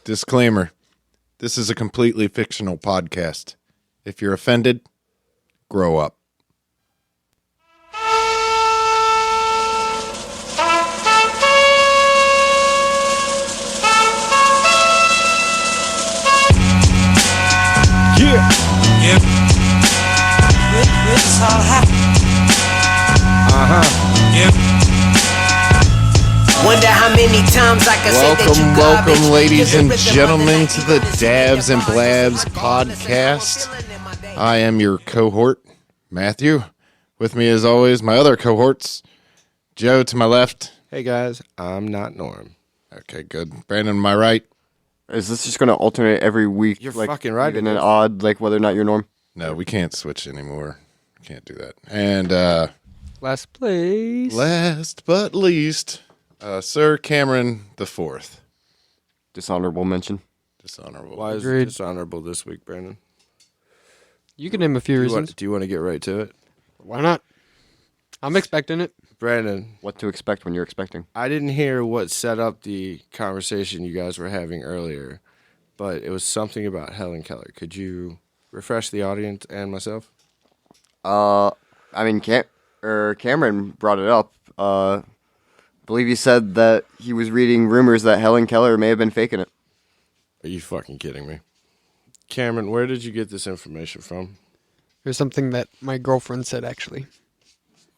Disclaimer. This is a completely fictional podcast. If you're offended, grow up. Yeah. It's all happening. Yeah. Wonder how many times I can say that you garbage. Welcome, ladies and gentlemen, to the Dabs and Blabs podcast. I am your cohort, Matthew. With me, as always, my other cohorts, Joe to my left. Hey guys, I'm not Norm. Okay, good. Brandon to my right. Is this just going to alternate every week? You're like, fucking right. Even an odd, like whether or not you're Norm? No, we can't switch anymore. Can't do that. And Last place. last but least, Sir Cameron the Fourth. Dishonorable mention. Dishonorable. Why is Agreed. it dishonorable this week, Brandon? You can name a few reasons. Do you want to get right to it? Why not? I'm expecting it. Brandon, What to expect when you're expecting. I didn't hear what set up the conversation you guys were having earlier, but it was something about Hellen Keller. Could you refresh the audience and myself? I mean, Cameron brought it up. I believe he said that he was reading rumors that Hellen Keller may have been faking it. Are you fucking kidding me? Cameron, where did you get this information from? It was something that my girlfriend said, actually.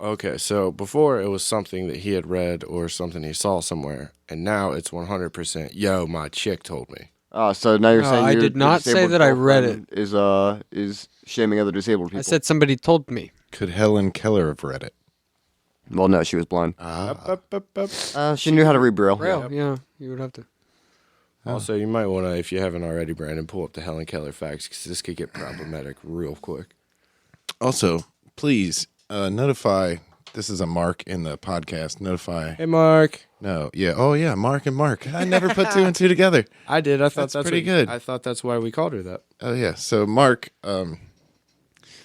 Okay, so before it was something that he had read or something he saw somewhere, and now it's 100%, yo, my chick told me. So now you're No, saying I your did not say disabled that I read girlfriend is shaming other disabled people. I said somebody told me. Could Helen Keller have read it? Well, no, she was blind. Up. She knew how to read Braille. Braille, yeah, you would have to. Also, you might want to, if you haven't already, Brandon, pull up the Hellen Keller facts, because this could get problematic real quick. Also, please notify. This is a Mark in the podcast. Notify. Hey, Mark. No, yeah. Oh, yeah. Mark and Mark. I never put two and two together. I did. I thought That's pretty good. I thought that's why we called her that. Oh, yeah. So, Mark,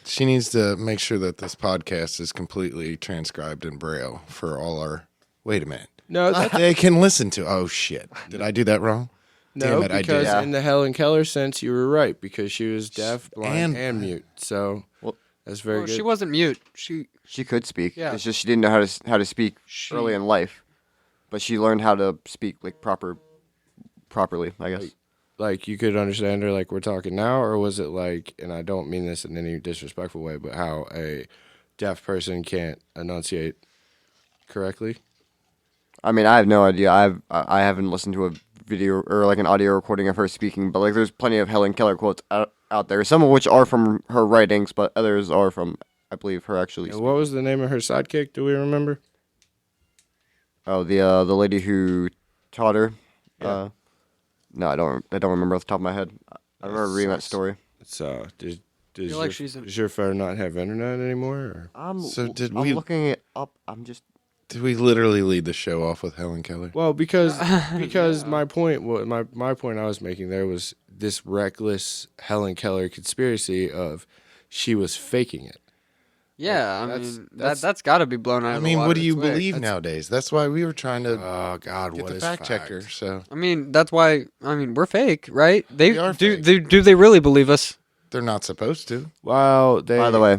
she needs to make sure that this podcast is completely transcribed in Braille for all our. Wait a minute. No, They can listen to. Oh, shit. Did I do that wrong? no, Damn it, I because did. in the Helen Keller sense, you were right, because she was deaf, blind, and mute. So that's very good. She wasn't mute. She could speak. Yeah. It's just she didn't know how to speak early in life, but she learned how to speak like properly. I guess. Like, you could understand her like we're talking now, or was it like, and I don't mean this in any disrespectful way, but how a deaf person can't enunciate correctly? I mean, I have no idea. I haven't listened to a video or like an audio recording of her speaking, but like there's plenty of Helen Keller quotes out there. Some of which are from her writings, but others are from, I believe, her actually. And what was the name of her sidekick? Do we remember? Oh, the lady who taught her. Yeah. No, I don't remember off the top of my head. I remember reading that story. So does feel like she's does your phone not have internet anymore? Or? So did I'm we- looking it up. Did we literally lead the show off with Helen Keller? Well, because my point my point I was making there was this reckless Helen Keller conspiracy of she was faking it. Yeah, I That's- mean, that's- that's got to be blown out I of the mean, water. what do you It's way. believe nowadays? That's why we were trying to Oh God, get what the is fact checker. fact? So I mean, that's why, we're fake, right? We are fake. Do they really believe us? they're not supposed to. Wow, By the way,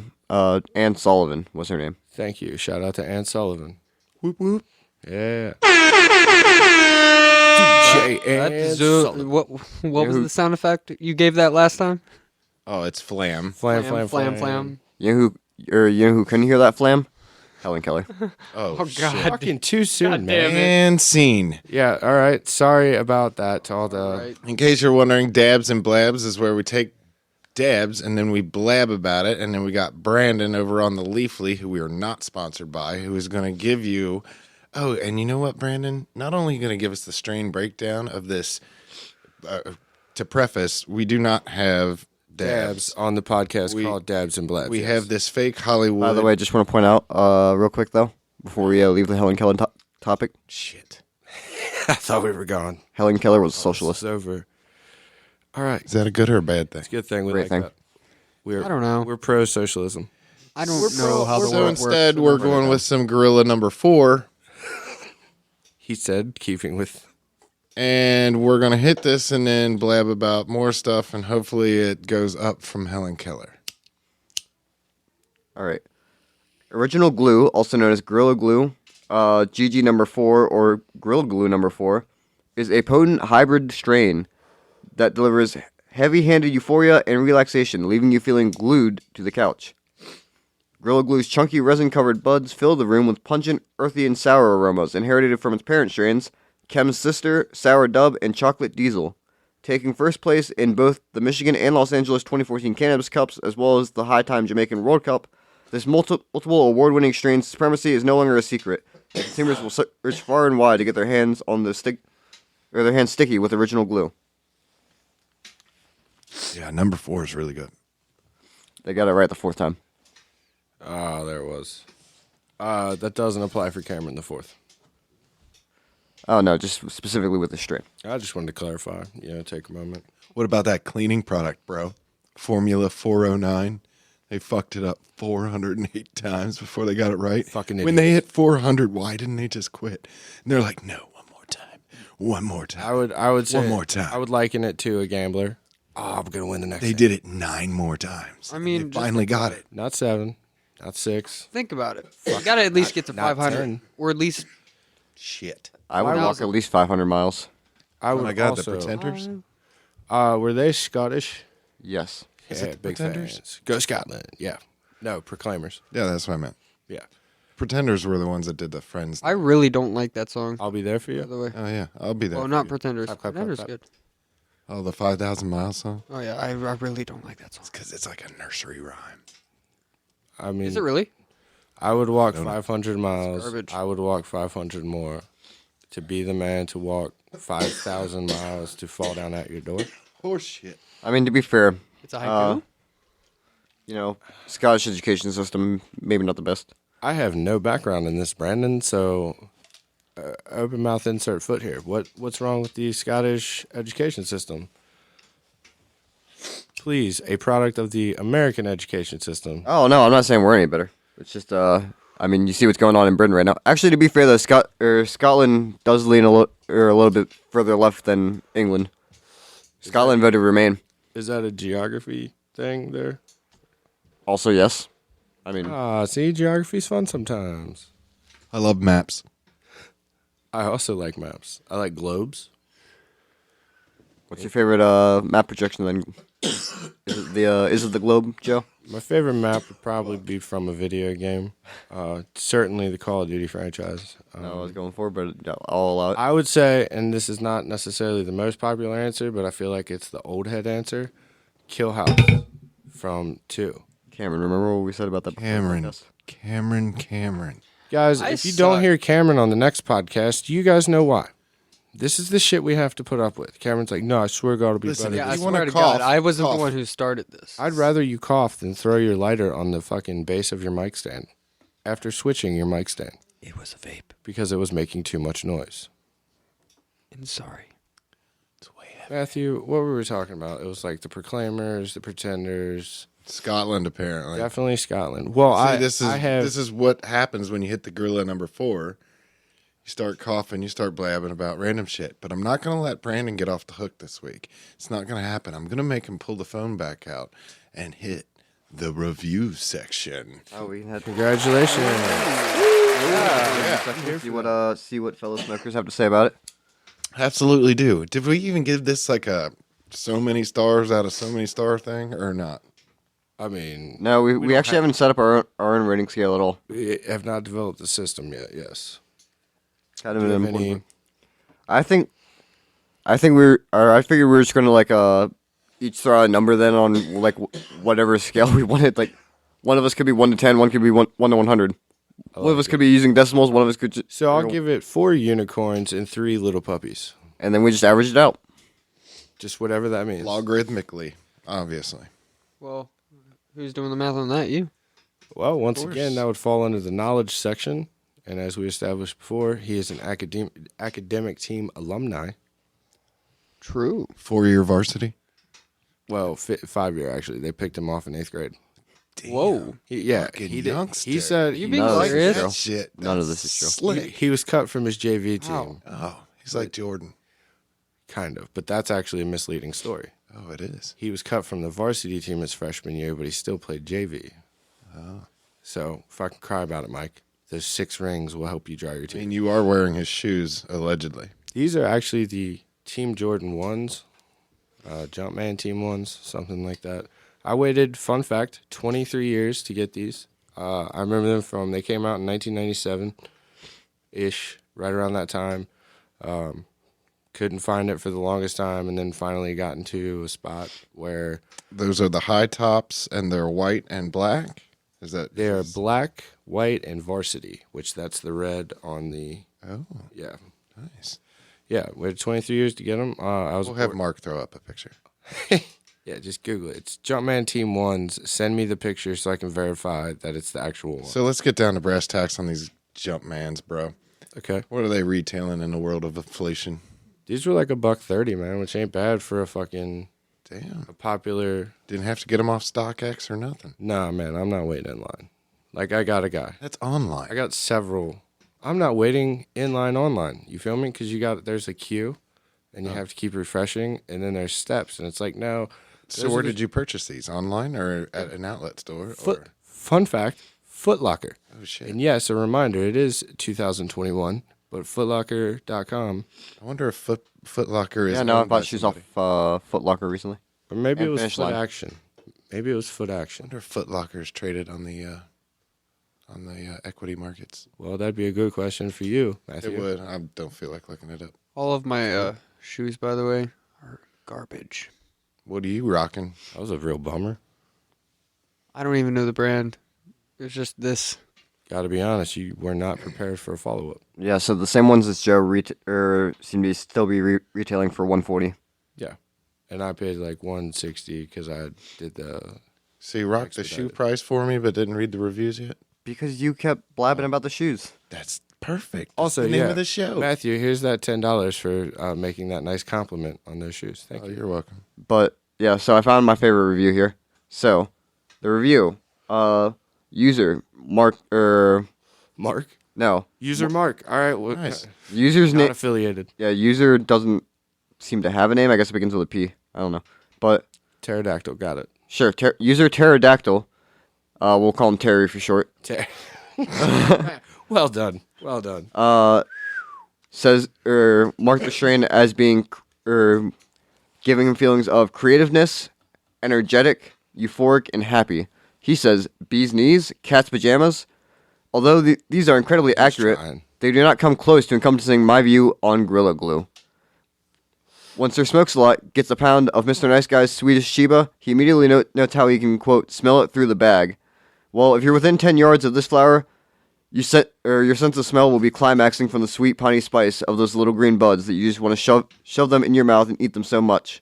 Ann Sullivan was her name. thank you. Shout out to Ann Sullivan. Whoop whoop. Yeah. DJ Ann That's Sullivan. what was the sound effect you gave that last time? Oh, it's flam. Flam, Flam. You know who couldn't hear that flam? Helen Keller. Oh, Oh, shit. God. Fucking too soon, God man. damn it. And scene. Yeah, all right. Sorry about that to all the. Right. In case you're wondering, Dabs and Blabs is where we take dabs and then we blab about it. And then we got Brandon over on the Leafly, who we are not sponsored by, who is going to give you. Oh, and you know what, Brandon? Not only are you going to give us the strain breakdown of this, to preface, we do not have Dabs on the podcast called Dabs and Blabs. We yes. have this fake Hollywood. By the way, I just want to point out real quick, though, before we leave the Helen Keller topic. Shit. I thought we were gone. Helen Keller was a socialist. It's over. All right. Is that a good or a bad thing? It's a good thing we Great like thing. that. I don't know. We're pro-socialism. I don't know how the So world works. instead, we're going with some gorilla number 4. He said, keeping with And we're going to hit this and then blab about more stuff, and hopefully it goes up from Hellen Keller. All right. Original glue, also known as Gorilla Glue, GG number 4 or Gorilla Glue number 4, is a potent hybrid strain that delivers heavy-handed euphoria and relaxation, leaving you feeling glued to the couch. Gorilla Glue's chunky resin-covered buds fill the room with pungent, earthy, and sour aromas inherited from its parent strains, Chem's Sister, Sour Dub, and Chocolate Diesel. Taking first place in both the Michigan and Los Angeles 2014 Cannabis Cups, as well as the High Time Jamaican World Cup, this multiple award-winning strain's supremacy is no longer a secret. Consumers will search far and wide to get their hands on their hands sticky with original glue. Yeah, number 4 is really good. They got it right the fourth time. Oh, there it was. That doesn't apply for Cameron the fourth. Oh no, just specifically with the strain. I just wanted to clarify. Take a moment. What about that cleaning product, bro? Formula 409. They fucked it up 408 times before they got it right. Fucking When they hit 400, why didn't they just quit? And they're like, no, one more time. One more time. I would say One more time. I would liken it to a gambler. Oh, I'm gonna win the next. They did it 9 more times. I mean, they just finally got it. Not 7, not 6. Think about it. You got to at least get to not 500, 10. or at least Shit. I would walk 1,000. at least 500 miles. I Oh would my God, also, the Pretenders? Were they Scottish? Yes. Is Yeah, it the big Pretenders? fans. Go Scotland. Yeah. No, Proclaimers. Yeah, that's what I meant. Yeah. Pretenders were the ones that did the Friends. I really don't like that song. I'll be there for By the you. way, Oh, yeah. I'll be there. well, for not you. Pretenders. Clap, clap, clap, Pretenders clap. good. Oh, the 5,000 Miles song? Oh yeah, I really don't like that song. Because it's like a nursery rhyme. I mean, Is it really? I would walk 500 miles. garbage. I would walk 500 more to be the man to walk 5,000 miles to fall down at your door. Horse shit. I mean, to be fair, It's a haiku. Scottish education system, maybe not the best. I have no background in this, Brandon, so open mouth insert foot here. What's wrong with the Scottish education system? Please, a product of the American education system. Oh, no, I'm not saying we're any better. It's just, I mean, you see what's going on in Britain right now. Actually, to be fair, though, Scotland does lean a little bit further left than England. Scotland voted Remain. Is that a geography thing there? Also, yes. I mean, See, geography's fun sometimes. I love maps. I also like maps. I like globes. what's your favorite map projection then? Is it the globe, Joe? My favorite map would probably be from a video game. Certainly the Call of Duty franchise. No, I was going for, but I'll allow it. I would say, and this is not necessarily the most popular answer, but I feel like it's the old head answer, Kill House from 2. Cameron, remember what we said about that before the Cameron. podcast? Cameron. Guys, I if you don't suck. hear Cameron on the next podcast, you guys know why. This is the shit we have to put up with. Cameron's like, no, I swear to God, it'll be Listen, better. Yeah, I you wanna swear to cough, God, I wasn't cough. the one who started this. I'd rather you cough than throw your lighter on the fucking base of your mic stand after switching your mic stand It was a vape. because it was making too much noise. I'm sorry. Matthew, what were we talking about? It was like the Proclaimers, the Pretenders, Scotland, apparently. definitely Scotland. Well, See, I have this is what happens when you hit the gorilla number 4. You start coughing, you start blabbing about random shit. But I'm not going to let Brandon get off the hook this week. It's not going to happen. I'm going to make him pull the phone back out and hit the review section. Oh, we had congratulations. see what fellow smokers have to say about it. Absolutely do. Did we even give this like a so many stars out of so many star thing or not? I mean, No, we actually haven't set up our own rating scale at all. we have not developed the system yet. Yes. Kind of Do an you have important any- one. I figured we were just gonna like each throw out a number then on like whatever scale we wanted. Like one of us could be 1 to 10, one could be 1 to 100. One of us could be using decimals, one of us could just. So I'll give it 4 unicorns and 3 little puppies. And then we just average it out. Just whatever that means. Logarithmically, obviously. Well, who's doing the math on that? You? Well, once course. again, that would fall under the knowledge section. And as we established before, he is an academic team alumni. True. 4-year varsity. Well, 5-year actually. They picked him off in 8th grade. Whoa. He Fucking did. youngster. He said You he, being No, this is serious? true. That shit. None of that's this is true. Slick. he was cut from his JV team. Wow. Oh, he's like Jordan. kind of, but that's actually a misleading story. Oh, it is. He was cut from the varsity team his freshman year, but he still played JV. Oh. So fucking cry about it, Mike. Those 6 rings will help you dry your I teeth. mean, you are wearing his shoes, allegedly. These are actually the Team Jordan 1s, Jumpman Team 1s, something like that. I waited, fun fact, 23 years to get these. I remember them they came out in 1997-ish, right around that time. Couldn't find it for the longest time, and then finally got into a spot where Those are the high tops, and they're white and black. Is that? they are black, white, and varsity, which that's the red on the, Oh, yeah. nice. Yeah, waited 23 years to get them. We'll have Mark throw up a picture. Yeah, just Google it. It's Jumpman Team 1s. Send me the picture so I can verify that it's the actual one. So let's get down to brass tacks on these Jumpmans, bro. Okay. What are they retailing in the world of inflation? These were like $130, man, which ain't bad for a Damn. popular. Didn't have to get them off StockX or nothing. Nah, man, I'm not waiting in line. Like, I got a guy. That's online. I got several. I'm not waiting in line online. You feel me? Because there's a queue, and you have to keep refreshing, and then there's steps, and it's like, no. So where did you purchase these? Online or at an outlet store? Fun fact, Foot Locker. Oh, shit. And yes, a reminder, it is 2021, but footlocker.com. I wonder if Foot Locker is. Yeah, no, I owned by bought shoes off somebody. Foot Locker recently. Or maybe And it was Finish Foot Line. Action. Maybe it was Foot I Action. wonder if Foot Locker is traded on the equity markets. Well, that'd be a good question for you, Matthew. It would. I don't feel like looking it up. All of my shoes, by the way, are garbage. What are you rocking? That was a real bummer. I don't even know the brand. It's just this. Got to be honest, you were not prepared for a follow-up. Yeah, so the same ones as Joe seem to still be retailing for $140. Yeah. And I paid like $160 because I did the... So you rocked the shoe Expedited. price for me, but didn't read the reviews yet? Because you kept blabbing about the shoes. That's perfect. That's Also, the name yeah, of the show. Matthew, here's that $10 for making that nice compliment on those shoes. Thank Oh, you. you're welcome. But yeah, so I found my favorite review here. So the review, user Mark Mark? no User Mark. All right. Well, Nice. user's not name. affiliated. Yeah, user doesn't seem to have a name. I guess it begins with a P. I don't know, but Pterodactyl. Got it. sure. User Pterodactyl. We'll call him Terry for short. Well done. Well done. Says mark the strain as being giving him feelings of creativeness, energetic, euphoric, and happy. He says bee's knees, cat's pajamas. Although these are incredibly accurate, trying. they do not come close to encompassing my view on Gorilla Glue. Once Sir Smokes-a-Lot gets a pound of Mr. Nice Guy's Swedish Sheba, he immediately notes how he can, quote, smell it through the bag. Well, if you're within 10 yards of this flower, your sense of smell will be climaxing from the sweet piney spice of those little green buds that you just want to shove them in your mouth and eat them so much.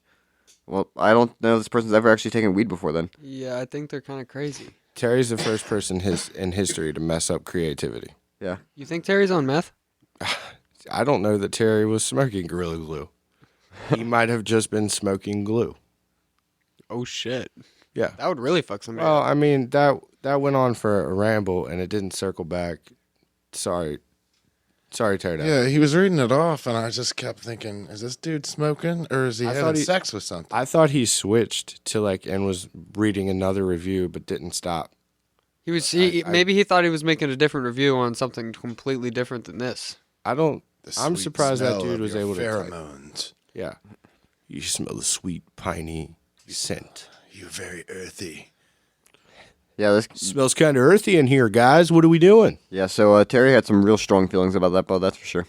Well, I don't know if this person's ever actually taken weed before then. Yeah, I think they're kind of crazy. Terry's the first person in history to mess up creativity. Yeah. You think Terry's on meth? I don't know that Terry was smoking Gorilla Glue. He might have just been smoking glue. Oh, shit. Yeah. That would really fuck somebody Well, up. I mean, that went on for a ramble, and it didn't circle back. Sorry, Pterodactyl. Yeah, he was reading it off, and I just kept thinking, is this dude smoking, or is he I having thought he- sex with something? I thought he switched to and was reading another review, but didn't stop. He was. I- Maybe he thought he was making a different review on something completely different than this. I don't. The I'm sweet surprised that smell dude of was your able to type. pheromones. Yeah. You smell the sweet piney scent. You're very earthy. Yeah, this. Smells kind of earthy in here, guys. What are we doing? Yeah, so Terry had some real strong feelings about that, Bo, that's for sure.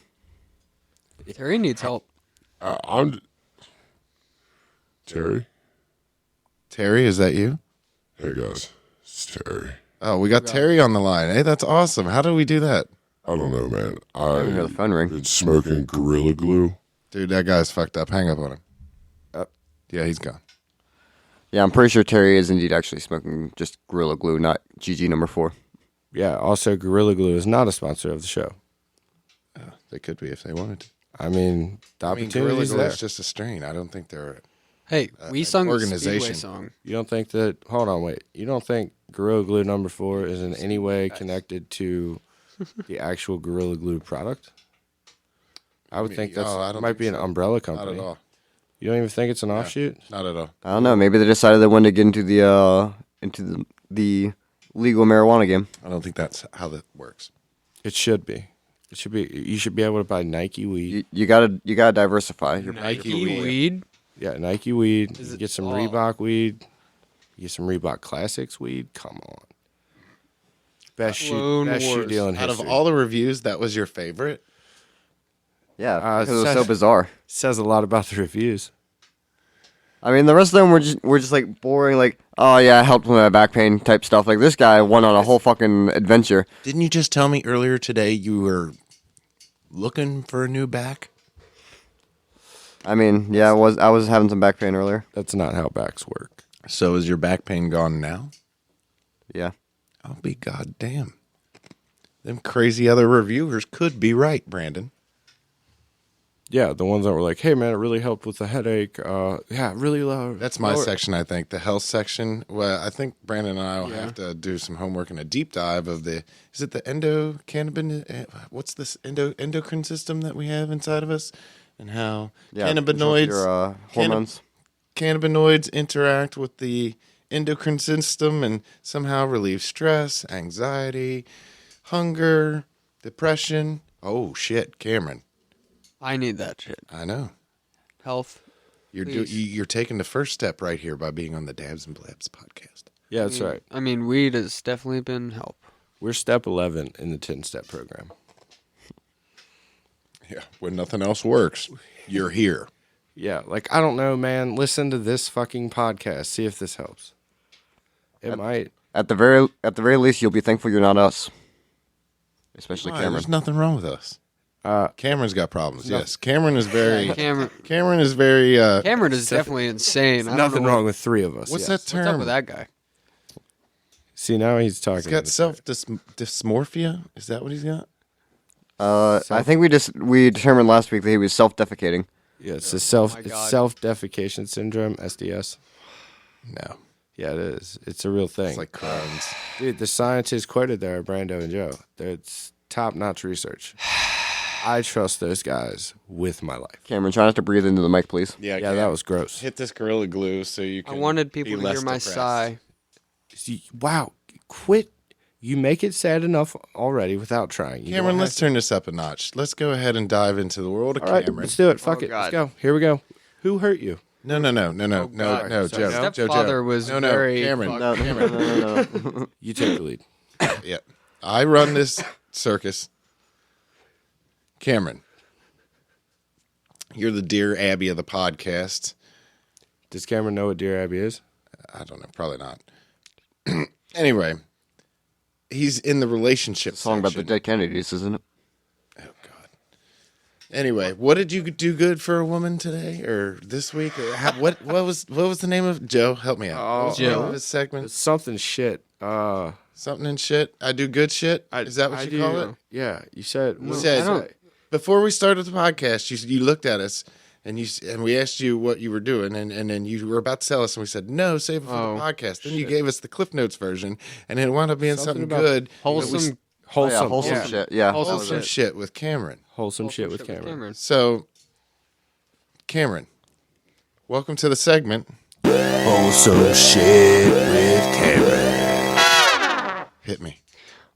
Terry needs help. I'm Terry. Terry, is that you? Hey guys, it's Terry. Oh, we got Terry on the line. Hey, that's awesome. How do we do that? I don't know, man. I didn't hear the phone ring. Been smoking Gorilla Glue. Dude, that guy's fucked up. Hang up on him. Yeah, he's gone. Yeah, I'm pretty sure Terry is indeed actually smoking just Gorilla Glue, not GG number 4. Yeah. Also, Gorilla Glue is not a sponsor of the show. They could be if they wanted to. I mean, the I mean, opportunity Gorilla is Glue there. is just a strain. I don't think they're. Hey, we an sung the organization. Speedway song. You don't think that? Hold on, wait. You don't think Gorilla Glue number 4 is in any way connected to the actual Gorilla Glue product? I would think oh, I that don't might think be an so. umbrella Not company. at all. You don't even think it's an offshoot? Not at all. I don't know. Maybe they decided they wanted to get into the legal marijuana game. I don't think that's how that works. It should be. It should be. You should be able to buy Nike weed. You gotta diversify. Nike weed. weed. Yeah, Nike weed. Is You it- get some oh. Reebok weed. You get some Reebok Classics weed. Come on. Best shoe Clone shoe Wars. deal in Out history. of all the reviews, that was your favorite? Yeah, Uh, because it was so bizarre. Says a lot about the reviews. I mean, the rest of them were just like boring, like, oh yeah, I helped with my back pain type stuff. Like this guy went on a whole fucking adventure. Didn't you just tell me earlier today you were looking for a new back? I mean, yeah, I was having some back pain earlier. That's not how backs work. So is your back pain gone now? Yeah. I'll be goddamn. Them crazy other reviewers could be right, Brandon. Yeah, the ones that were like, "Hey man, it really helped with the headache." Yeah, really low. That's my section, I think. The health section. Well, I think Brandon and I will Yeah. have to do some homework and a deep dive of the. Is it the endocannabinoid? What's this endocrine system that we have inside of us, and how Yeah. cannabinoids Your hormones. cannabinoids interact with the endocrine system and somehow relieve stress, anxiety, hunger, depression. Oh shit, Cameron! I need that shit. I know Health. Please. you're taking the first step right here by being on the Dabs and Blabs podcast. Yeah, that's right. I mean, weed has definitely been help. We're step 11 in the 10-step program. Yeah, when nothing else works, you're here. Yeah, like I don't know, man. Listen to this fucking podcast. See if this helps. It might. At the very least, you'll be thankful you're not us. Especially Why? Cameron. There's nothing wrong with us. Cameron's got problems. no- Yes, Cameron is very. Cameron. Cameron is very. Cameron is definitely insane. I don't Nothing know wrong with three of us. What's yes. that term? What's up with that guy? See, now he's talking. He's got to self dysmorphia. Is that what he's got? I think we determined last week that he was self-defecating. Yeah, it's the my God. self-defecation syndrome, SDS. No, Yeah, it is. It's a real thing. it's like Crohn's. Dude, the scientists quoted there, Brando and Joe. It's top-notch research. I trust those guys with my life. Cameron, try not to breathe into the mic, please. Yeah, that was gross. Hit this Gorilla Glue so you I can. wanted be people to less hear my depressed. sigh. See, wow, quit. You make it sad enough already without trying. You Cameron, don't let's turn this up a notch. Let's go ahead and dive into the world of All right, Cameron. let's do it. Fuck Oh, it. Let's God. go. Here we go. Who hurt you? No, God. Joe, Sorry. Joe, Stepfather was no, very Cameron. No, no. You take the lead. Yeah, I run this circus. Cameron, you're the Dear Abby of the podcast. Does Cameron know what Dear Abby is? I don't know, probably not. Anyway, he's in the relationship Song about the section. dead Kennedys, isn't it? Oh God. Anyway, what did you do good for a woman today or this week? Or what was the name of Joe? Help me out. What was the name Joe. of his segment? It's something shit. Something and shit. I do good shit. Is that what you call it? Yeah, you said. You said I don't- before we started the podcast. You looked at us and we asked you what you were doing and then you were about to tell us and we said no, save it for Oh, the podcast. Then you gave us the Cliff Notes version and it wound up being Something something about good. Wholesome. Wholesome. Yeah, wholesome shit. Yeah. Wholesome Wholesome shit with Cameron. Wholesome shit with Cameron. So, Cameron, welcome to the segment. Wholesome shit with Cameron. Hit me.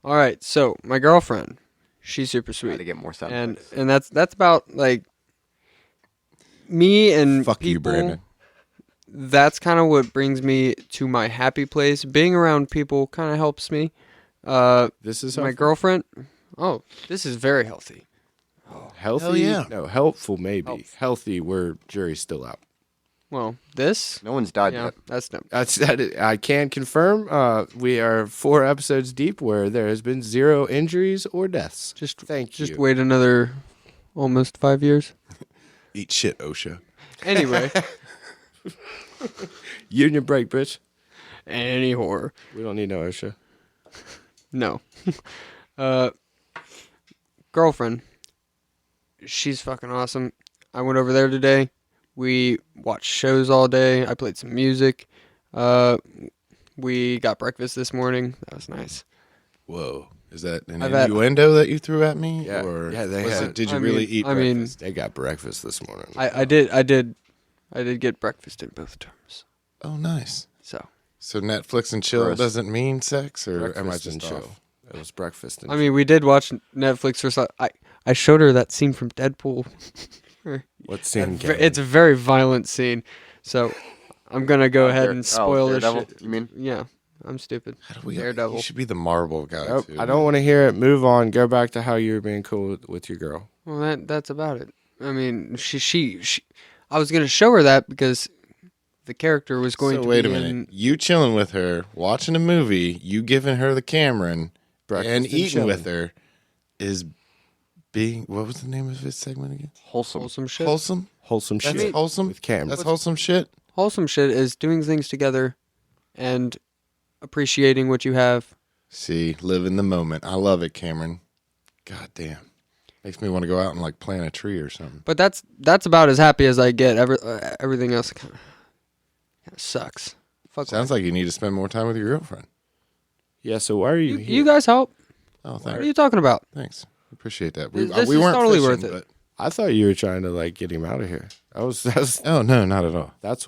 All right, so my girlfriend, she's super Try to sweet, get more sound. and effects. and that's about like me and Fuck you, people. Brandon. That's kind of what brings me to my happy place. Being around people kind of helps me. This is My healthy. girlfriend. Oh, this is very healthy. Healthy? Hell yeah. No, helpful maybe. Helpful. Healthy, where jury's still out. Well, this. No one's died Yeah, yet. that's dumb. I can confirm. We are 4 episodes deep where there has been 0 injuries or deaths. Just Thank Just you. wait another almost 5 years. Eat shit, OSHA. Anyway, Union break, bitch. any horror. We don't need no OSHA. No. Girlfriend. She's fucking awesome. I went over there today. We watched shows all day. I played some music. We got breakfast this morning. That was nice. Whoa. Is that an I've had- innuendo that you threw at me? Yeah. Or Yeah, they was had- it, did you I really mean- eat I mean- breakfast? They got breakfast this morning. I did I did get breakfast in both terms. Oh, nice. So Netflix and chill Gross. doesn't mean sex, or am I Breakfast just and off? chill. It was breakfast and I mean, we did watch Netflix for some. I showed her that scene from Deadpool. what scene? It's a very violent scene, so I'm gonna go ahead and spoil this Daredevil, shit. you mean? Yeah, I'm stupid. How do we? Daredevil. You should be the Marvel guy Nope, too. I don't want to hear it. Move on. Go back to how you were being cool with your girl. Well, that's about it. I mean, she I was gonna show her that because the character was going So to wait be a minute. in. You chilling with her, watching a movie, you giving her the Cameron, Breakfast and and eating with chilling. her is being. What was the name of his segment again? Wholesome. Wholesome shit. Wholesome. Wholesome That's shit wholesome. with Cam. That's wholesome shit. Wholesome shit is doing things together and appreciating what you have. See, live in the moment. I love it, Cameron. God damn. Makes me want to go out and like plant a tree or something. But that's about as happy as I get. Everything else kind of sucks. Fuck Sounds like you need to spend more time with your girlfriend. Yeah. So why are you you, here? you guys help. Oh, What thanks. are you talking about? Thanks. Appreciate that. This we is weren't totally fishing, worth it. but- I thought you were trying to like get him out of here. That was Oh no, not at all. that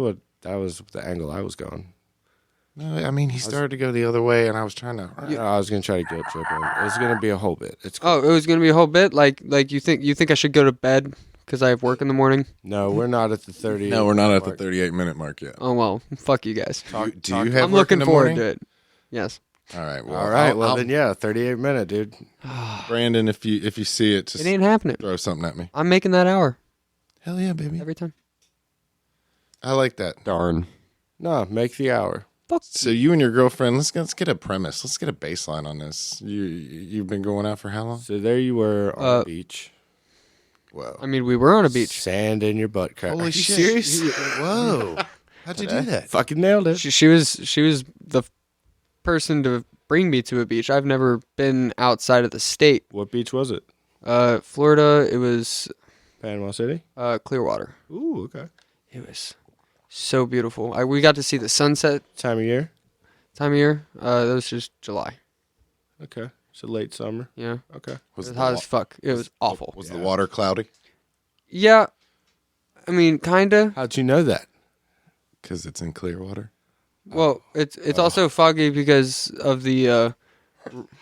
was the angle I was going. No, I mean he started to go the other way, and I was trying to. No, I was gonna try to guilt trip him. It was gonna be a whole bit. It's cool. Oh, it was gonna be a whole bit. Like you think I should go to bed because I have work in the morning? No, we're not at the 30. No, we're not at the mark. 38-minute mark yet. Oh well, fuck you guys. Do you have I'm work in looking the forward morning? to it. Yes. All right. Well, All right. I'll- Well I'll- then, yeah, 38-minute, dude. Brandon, if you see it, just It ain't happening. throw something at me. I'm making that hour Hell yeah, baby. every time. I like that. Darn. No, make the hour. So you and your girlfriend, let's get a premise. Let's get a baseline on this. You've been going out for how long? So there you were on the beach, Whoa. I mean, we were on a beach. sand in your butt crack. Holy Are you shit. serious? Whoa. How'd you do that? Fucking nailed it. She was the person to bring me to a beach. I've never been outside of the state. What beach was it? Florida. It was Panama City. Clearwater. Ooh, okay. It was so beautiful. We got to see the sunset Time of year. time of year. That was just July. Okay. So late summer. Yeah. Okay. It Was was the hot wa- as fuck. It was awful. Was the water cloudy? Yeah. I mean, kinda. How'd you know that? Because it's in Clearwater. Well, it's also foggy because of the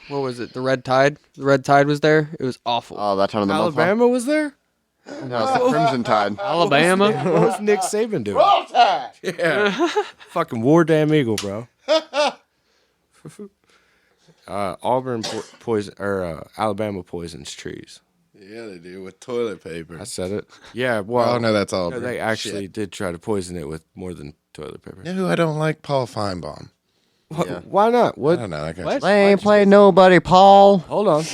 what was it? The red tide. The red tide was there. It was awful. Oh, that time of the month. huh? Alabama was there. No, it's the Crimson Tide. Alabama. What was Nick Saban doing? Yeah. Fucking war damn eagle, bro. Auburn poison or Alabama poisons trees. Yeah, they do with toilet paper. I said it. Yeah. Well, Oh no, that's all. no, they actually did try to poison it with more than toilet paper. You know who I don't like? Paul Feinbaum. Yeah. Why not? I What? don't know. That guy. What? They ain't play nobody, Paul. Hold on.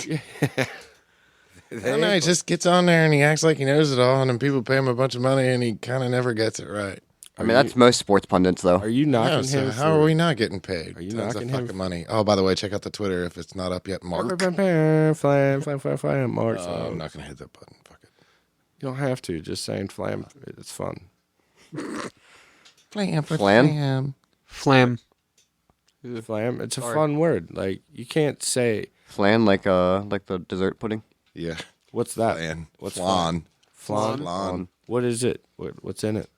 I don't know. He just gets on there and he acts like he knows it all, and then people pay him a bunch of money, and he kind of never gets it right. I mean, that's most sports pundits, though. Are you No, knocking so him? how are we not getting paid? Are you Tons knocking of him fucking money? Oh, by the way, check out the Twitter if it's not up yet. Mark. Flam, Mark. I'm not gonna hit that button. Fuck it. You don't have to. Just saying flam. It's fun. Flam for Flan? Flam. Flam. It's a Sorry. fun word. Like you can't say Flan, like the dessert pudding. Yeah. what's that. Flan. What's Flan? Flan? Flan. What is it? What's in it?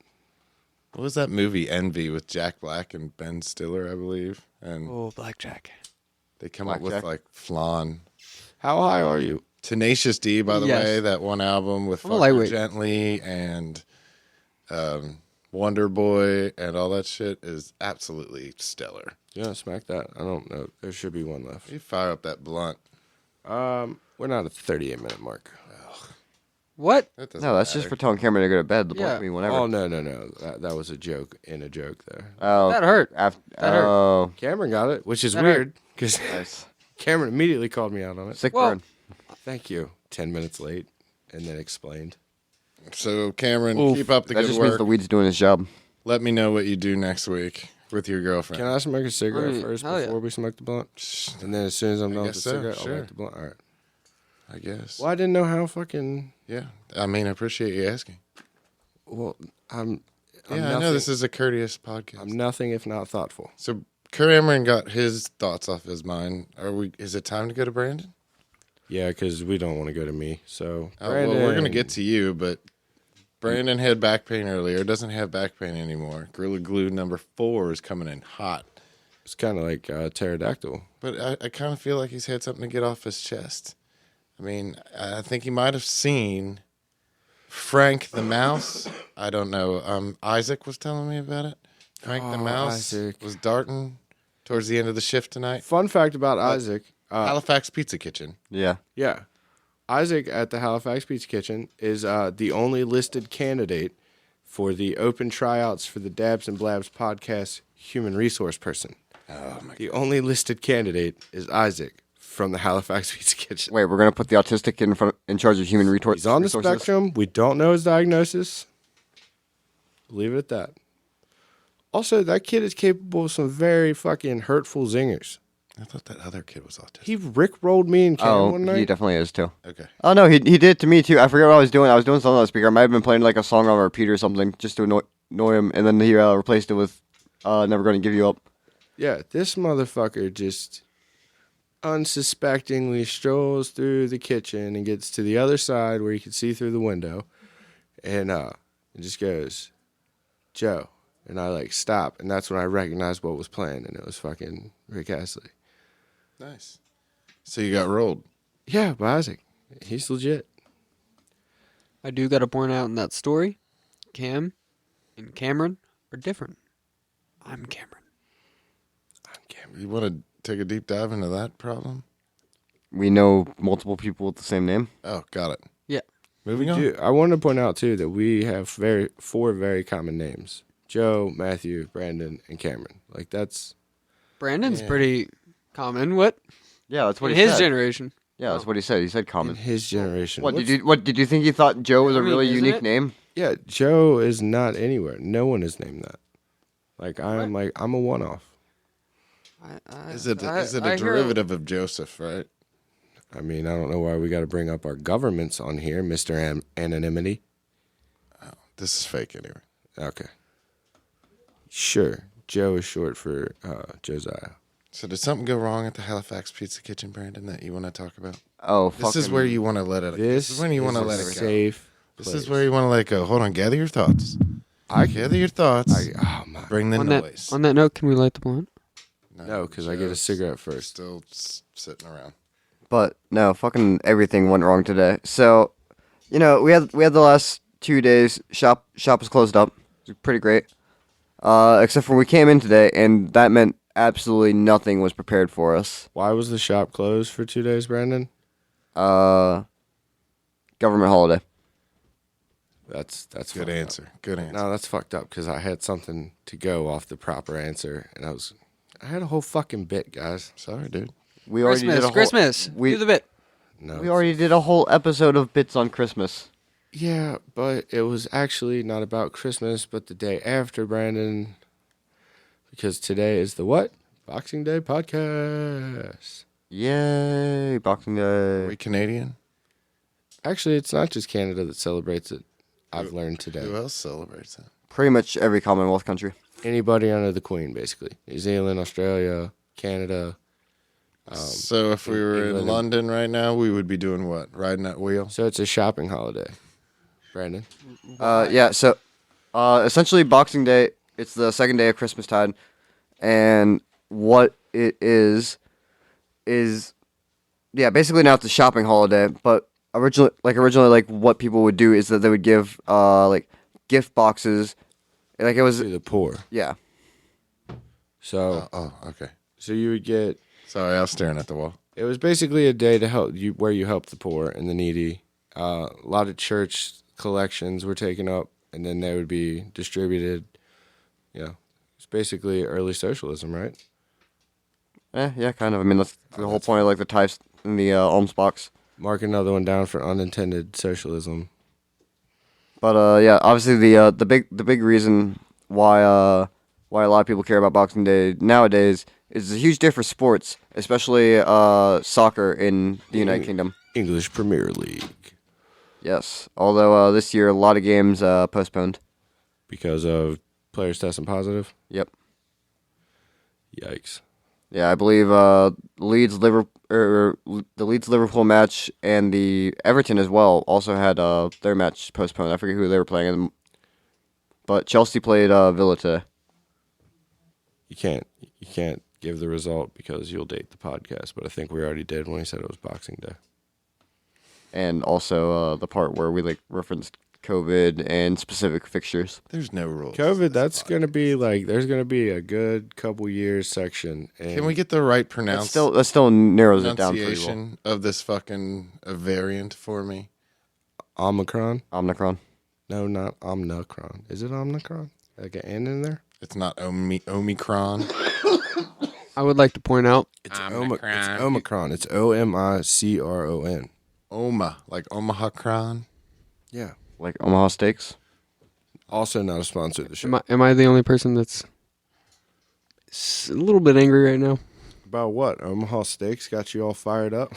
What was that movie Envy with Jack Black and Ben Stiller, I believe? And Oh, blackjack. they come up with Blackjack? like flan. How high are you? Tenacious D, by the Yes. way, that one album with I'm a Fuck Her lightweight. Gently and Wonder Boy and all that shit is absolutely stellar. Yeah, smack that. I don't know. There should be one left. You fire up that blunt. We're not at the 38-minute mark. What? That doesn't No, that's just matter. for telling Cameron to go to bed. The Yeah. yeah. mean whenever. Oh no. That was a joke in a joke there. Oh, That hurt. That hurt. Oh, Cameron got it, which is That weird because nice. Cameron immediately called me out on it. Sick Well- burn. Thank you. 10 minutes late, and then explained. So, Cameron, Oof. keep up the That good just means work. the weed's doing his job. Let me know what you do next week with your girlfriend. Can I smoke a cigarette I mean, first hell yeah. before we smoke the blunt? And then as soon as I'm done with the guess so, cigarette, sure. I'll light the blunt. All right. I guess. Well, I didn't know how fucking. Yeah. I mean, I appreciate you asking. Well, I'm Yeah, I nothing, know this is a courteous podcast. I'm nothing if not thoughtful. So, Cameron got his thoughts off his mind. Is it time to go to Brandon? Yeah, because we don't want to go to me. So, Well, we're going to get to you, but Brandon had back pain earlier. Doesn't have back pain anymore. Gorilla Glue number 4 is coming in hot. It's kind of like pterodactyl. But I kind of feel like he's had something to get off his chest. I mean, I think he might have seen Frank the Mouse. I don't know. Isaac was telling me about it. Frank the Mouse Isaac. was darting towards the end of the shift tonight. Fun fact about Isaac. Halifax Pizza Kitchen. Yeah. Yeah. Isaac at the Halifax Pizza Kitchen is the only listed candidate for the open tryouts for the Dabs and Blabs podcast human resource person. Oh, my The only listed candidate is Isaac from the Halifax Pizza Kitchen. Wait, we're gonna put the autistic kid in charge of human resources. He's on the spectrum. We don't know his diagnosis. Leave it at that. Also, that kid is capable of some very fucking hurtful zingers. I thought that other kid was autistic. He rickrolled me and Cam one he night. definitely is too. Okay. Oh no, he did it to me too. I forget what I was doing. I was doing something on the speaker. I might have been playing like a song on repeat or something just to annoy him, and then he replaced it with "Never Gonna Give You Up." Yeah, this motherfucker just unsuspectingly strolls through the kitchen and gets to the other side where you can see through the window, and it just goes, "Joe," and I like stop, and that's when I recognized what was playing, and it was fucking Rick Astley. Nice. So you got rolled. Yeah, but Isaac, he's legit. I do got to point out in that story, Cam and Cameron are different. I'm Cameron. I'm Cameron. You want to take a deep dive into that problem? We know multiple people with the same name. Oh, got it. Yeah. Moving on. Dude, I wanted to point out too that we have four very common names: Joe, Matthew, Brandon, and Cameron. Like that's Brandon's Yeah. pretty common. What? Yeah, that's what In he his said. generation. Yeah, that's what he said. He said in common. his generation. What What's- did you think he thought Joe was I a mean, really isn't unique it? name? Yeah, Joe is not anywhere. No one is named that. Like I'm a one-off. Is it I a hear- derivative of Joseph, right? I mean, I don't know why we got to bring up our governments on here, Mr. Anonymity. This is fake anyway. Okay. Sure. Joe is short for Josiah. So did something go wrong at the Halifax Pizza Kitchen, Brandon, that you want to talk about? Oh, This is where you want to let it. This is when you want to is let a it go. safe. This is where you want to let it go. Hold on. Gather your thoughts. Gather your thoughts. Oh my. Bring the on noise. that note, can we light the blunt? No, because I get a Joe's cigarette first. Still sitting around. But no, fucking everything went wrong today. So, we had the last 2 days. Shop was closed up. It was pretty great. Except for we came in today, and that meant absolutely nothing was prepared for us. Why was the shop closed for 2 days, Brandon? Government holiday. That's Good fucked up. answer. Good answer. No, that's fucked up because I had something to go off the proper answer, and I had a whole fucking bit, guys. Sorry, dude. We already did a whole, Christmas. we- Do the bit. No, We already did a whole episode of bits on Christmas. yeah, but it was actually not about Christmas, but the day after, Brandon, because today is the what? Boxing Day podcast. Yay, Boxing Are Day. we Canadian? Actually, it's not just Canada that celebrates it. I've learned Who today. else celebrates it? Pretty much every Commonwealth country. Anybody under the Queen, basically. New Zealand, Australia, Canada. So if we were in England. London right now, we would be doing what? Riding that wheel? So it's a shopping holiday. Brandon? Yeah, so essentially Boxing Day, it's the second day of Christmastide, and what it is yeah, basically now it's a shopping holiday, but originally what people would do is that they would give like gift boxes, like it was To the poor. yeah. So, Oh, okay. so you would get. Sorry, I was staring at the wall. It was basically a day to help you, where you help the poor and the needy. A lot of church collections were taken up, and then they would be distributed. It's basically early socialism, right? Yeah, kind of. I mean, that's the whole point of like the types in the alms box. Mark another one down for unintended socialism. But yeah, obviously the big reason why a lot of people care about Boxing Day nowadays is a huge day for sports, especially soccer in the United Kingdom. English Premier League, Yes, although this year a lot of games postponed. because of players testing positive. Yep. Yikes. Yeah, I believe the Leeds Liverpool match and the Everton as well also had their match postponed. I forget who they were playing, but Chelsea played Villa today. You can't give the result because you'll date the podcast. But I think we already did when we said it was Boxing Day. And also the part where we referenced COVID and specific fixtures. There's no rules. COVID, that's going to be there's going to be a good couple years section. And Can we get the right That still narrows it down pretty well. pronunciation of this fucking variant for me? Omicron? Omicron. No, not Omicron. Is it Omicron? Like an N in there? It's not Omicron. I would like to point out It's Omicron. It's Omicron. Like Omaha-cron. Yeah. Like Omaha Steaks. Also not a sponsor of the show. am I the only person that's a little bit angry right now? About what? Omaha Steaks got you all fired up?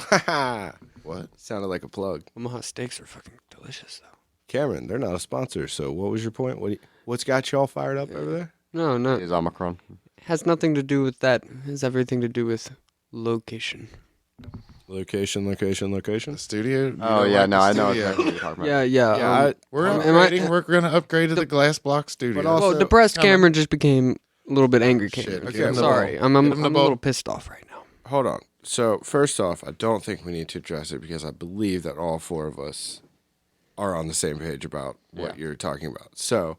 What? Sounded like a plug. Omaha steaks are fucking delicious, though. Cameron, they're not a sponsor, so what was your point? What's got you all fired up over there? No, no. Is Omicron. Has nothing to do with that. It has everything to do with location. Location. The studio? You Oh don't yeah, like no, the I know studio. exactly what you're talking about. Yeah. Yeah, We're Am I- upgrading. We're going to upgrade to the glass block studio. But also- well, depressed Come on. Cameron just became a little bit angry. Shit, Cameron. get him the Sorry, ball. I'm Get him the a ball. little pissed off right now. Hold on. So, first off, I don't think we need to address it because I believe that all four of us are on the same page about what you're talking about. So,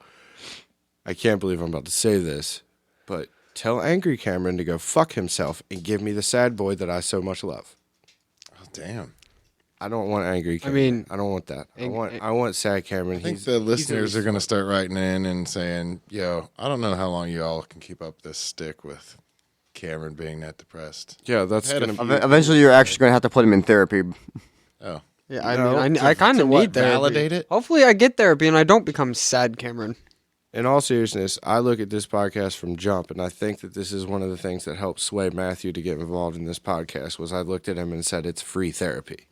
I can't believe I'm about to say this, but tell Angry Cameron to go fuck himself and give me the sad boy that I so much love. Oh, damn. I don't want Angry Cameron. mean, I don't want that. Ang- I want sad Cameron. I think the listeners are going to start writing in and saying, yo, I don't know how long y'all can keep up this stick with Cameron being that depressed. Yeah, that's Had a going to few- be. Eventually, you're actually going to have to put him in therapy. Oh. Yeah, I No, mean, I kind of what, need therapy. validate it? Hopefully, I get therapy and I don't become sad, Cameron. In all seriousness, I look at this podcast from jump, and I think that this is one of the things that helped sway Matthew to get involved in this podcast. Was I looked at him and said it's free therapy.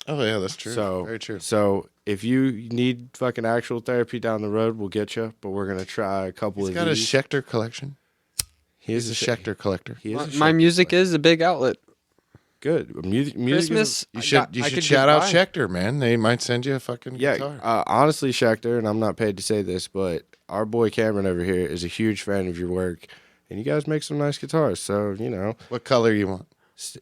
Oh, yeah, that's true. So Very true. So if you need fucking actual therapy down the road, we'll get you. But we're gonna try a couple He's of got a these. Schecter collection. He is He's a Schecter collector. He is a My Schecter music collector. is a big outlet. Good. Music Christmas, You should shout out Schecter, man. They might send you a fucking Yeah, guitar. honestly, Schechter, and I'm not paid to say this, but our boy Cameron over here is a huge fan of your work, and you guys make some nice guitars. So What color you want?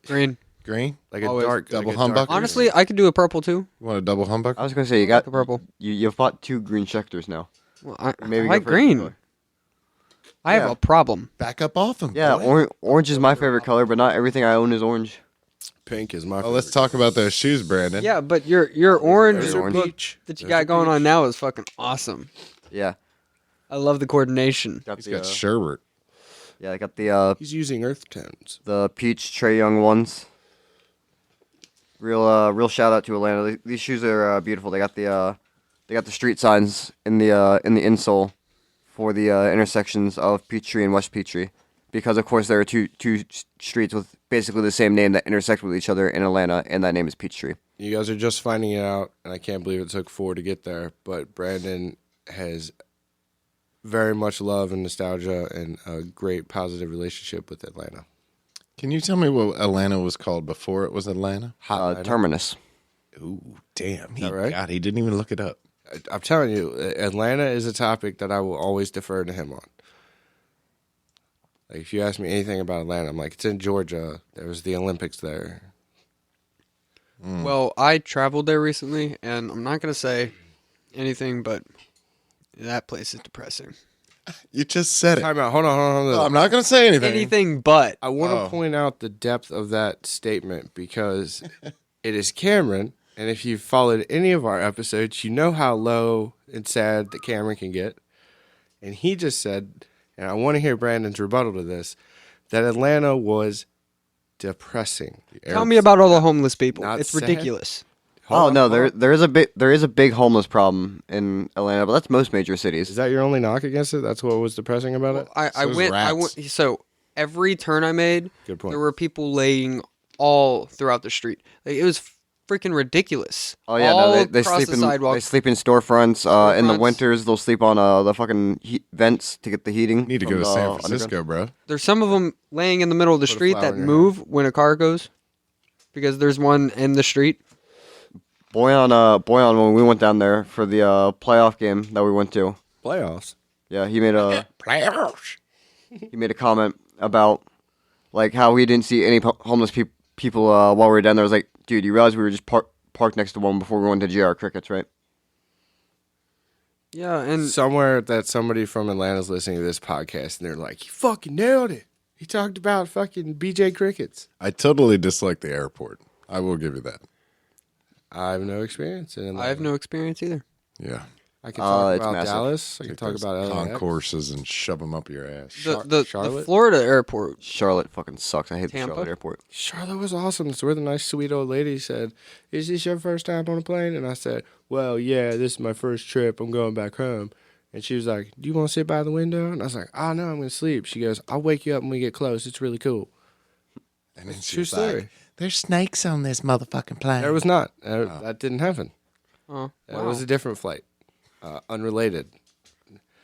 Green. Green? like a Always dark double like a dark humbucker? green. Honestly, I could do a purple too. You want a double humbucker? I was going to say you got The purple. you've bought 2 green Schecters now. Well, I Maybe go like for a green. color. I have Yeah. a problem. Back up off him. Yeah, boy. orange is my favorite color, but not everything I own is orange. Pink is my. Oh, let's favorite. talk about those shoes, Brandon. Yeah, but your orange There's look peach. that you There's got a going peach. on now is fucking awesome. Yeah, I love the coordination. got He's the got sherbet. yeah, I got the He's using earth tones. peach Trey Young ones. Real shout out to Atlanta. These shoes are beautiful. They got the street signs in the insole for the intersections of Peachtree and West Peachtree, because of course there are two streets with basically the same name that intersect with each other in Atlanta, and that name is Peachtree. You guys are just finding it out, and I can't believe it took 4 to get there. But Brandon has very much love and nostalgia and a great positive relationship with Atlanta. Can you tell me what Atlanta was called before it was Atlanta? Terminus. Ooh, damn. that right? God, he didn't even look it up. I'm telling you, Atlanta is a topic that I will always defer to him on. Like, if you ask me anything about Atlanta, I'm like, it's in Georgia. There was the Olympics there. Well, I traveled there recently, and I'm not gonna say anything, but that place is depressing. You just said it. Time out. Hold on. Oh, I'm not going to say anything. Anything but. I want to Oh. point out the depth of that statement because it is Cameron, and if you've followed any of our episodes, you know how low and sad that Cameron can get. And he just said, and I want to hear Brandon's rebuttal to this, that Atlanta was depressing. Tell me about all the homeless people. Not It's sad. ridiculous. Hold on. there is a big homeless problem in Atlanta, but that's most major cities. Is that your only knock against it? That's what was depressing about it? I So is went. rats. So every turn I made, Good point. there were people laying all throughout the street. Like, it was freaking ridiculous. Oh yeah, All no, they across sleep the in sidewalk. they sleep in storefronts. In the Storefronts. winters, they'll sleep on the fucking vents to get the heating. Need to from go to the San underground. Francisco, bro. There's some of them laying in the middle of the Put a street flower that in your move when a car goes, because there's one in the street. Boyan, when we went down there for the playoff game that we went to, Playoffs. yeah, he made a Playoffs. he made a comment about like how he didn't see any homeless people while we were down there. I was like, dude, you realize we were just parked next to one before we went to JR Crickets, right? Yeah, and Somewhere that somebody from Atlanta's listening to this podcast, and they're like, "He fucking nailed it. He talked about fucking BJ Crickets." I totally dislike the airport. I will give you that. I have no experience in Atlanta. I have no experience either. Yeah. I can talk it's about massive. Dallas. I can Take talk those about LAX. concourses and shove them up your ass. The Charlotte? Florida airport. Charlotte fucking sucks. I hate Tampa? the Charlotte airport. Charlotte was awesome. It's where the nice, sweet old lady said, "Is this your first time on a plane?" And I said, "Well, yeah, this is my first trip. I'm going back home." And she was like, "Do you want to sit by the window?" And I was like, "Oh, no, I'm going to sleep." She goes, "I'll wake you up when we get close. It's really cool." And then True she's like, story. there's snakes on this motherfucking plane. There was not. That didn't happen. Oh, That was a different flight. Unrelated.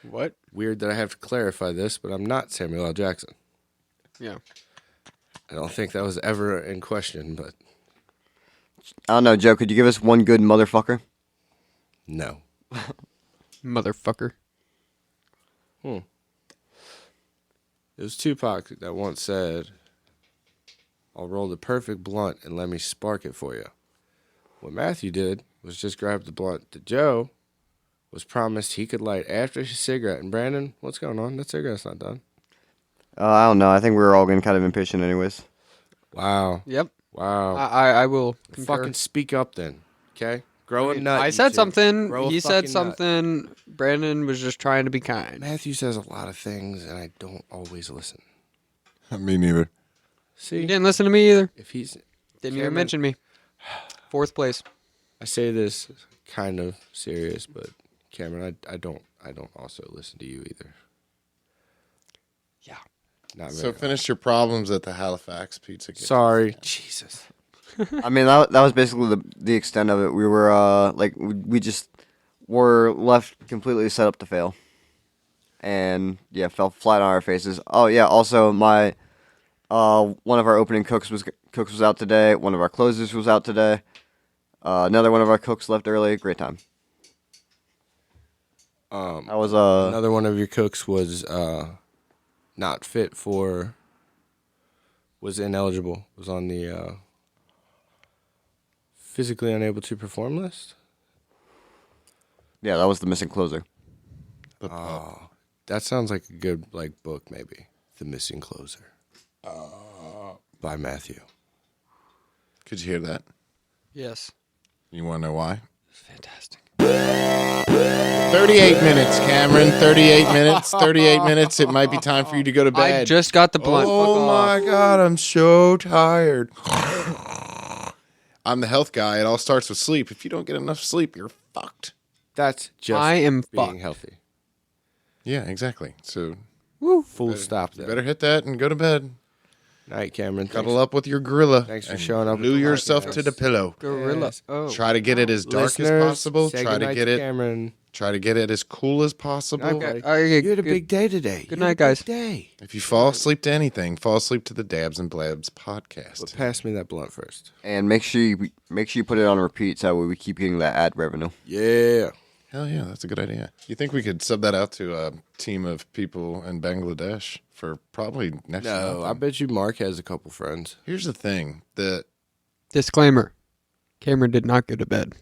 what? Weird that I have to clarify this, but I'm not Samuel L. Jackson. Yeah. I don't think that was ever in question, but I don't know, Joe. Could you give us one good motherfucker? no. Motherfucker. It was Tupac that once said, "I'll roll the perfect blunt and let me spark it for you." What Matthew did was just grab the blunt that Joe was promised he could light after his cigarette. And Brandon, what's going on? That cigarette's not done. I don't know. I think we were all getting kind of impatient, anyways. Wow. Yep. Wow. I will concur. Fucking speak up then, okay? Grow a nut. I you said two. something. Grow a He said fucking nut. something. Brandon was just trying to be kind. Matthew says a lot of things, and I don't always listen. Me neither. See, You didn't listen to me either. if he's, Didn't even Cameron- mention me. 4th place. I say this kind of serious, but Cameron, I don't also listen to you either. Yeah. Not So very. finish your problems at the Halifax Pizza Kitchen. Sorry, Jesus. I mean, that was basically the extent of it. We were we just were left completely set up to fail, and yeah, fell flat on our faces. Oh yeah, also my one of our opening cooks was out today. One of our closers was out today. Another one of our cooks left early. Great time. That was Another one of your cooks was not fit for. Was ineligible. Was on the physically unable to perform list. yeah, that was the missing closer. That sounds like a good book maybe. The Missing Closer. By Matthew. Could you hear that? Yes. You want to know why? Fantastic. 38 minutes, Cameron. 38 minutes. 38 minutes. It might be time for you to go to bed. I just got the blunt. Oh Fuck my off. God, I'm so tired. I'm the health guy. It all starts with sleep. If you don't get enough sleep, you're fucked. That's just I am being fucked. healthy. Yeah, exactly. So Full stop you there. better hit that and go to bed. Night, Cameron. Cuddle up with your gorilla. Thanks for and showing up with Glue the yourself podcast. to the pillow. Gorilla. Yes. Oh. Try to get it as dark Listeners, as possible. say Try to goodnight get it. Cameron. Try to get it as cool as possible. Night, buddy. Okay, You had a good- big day today. good You had a night, guys. big day. If you fall asleep to anything, fall asleep to the Dabs and Blabs podcast. But pass me that blunt first. And make sure you put it on repeat so that way we keep getting that ad revenue. Yeah. Hell yeah, that's a good idea. You think we could sub that out to a team of people in Bangladesh for probably next No, I month? bet you Mark has a couple friends. Here's the thing: Disclaimer. Cameron did not go to bed.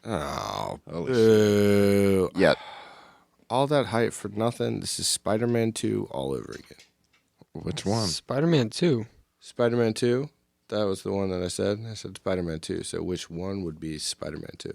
Oh, holy shit. boo. Yeah. All that hype for nothing. This is Spider-Man 2 all over again. Which one? Spider-Man 2. Spider-Man 2, that was the one that I said. I said Spider-Man 2. So which one would be Spider-Man 2?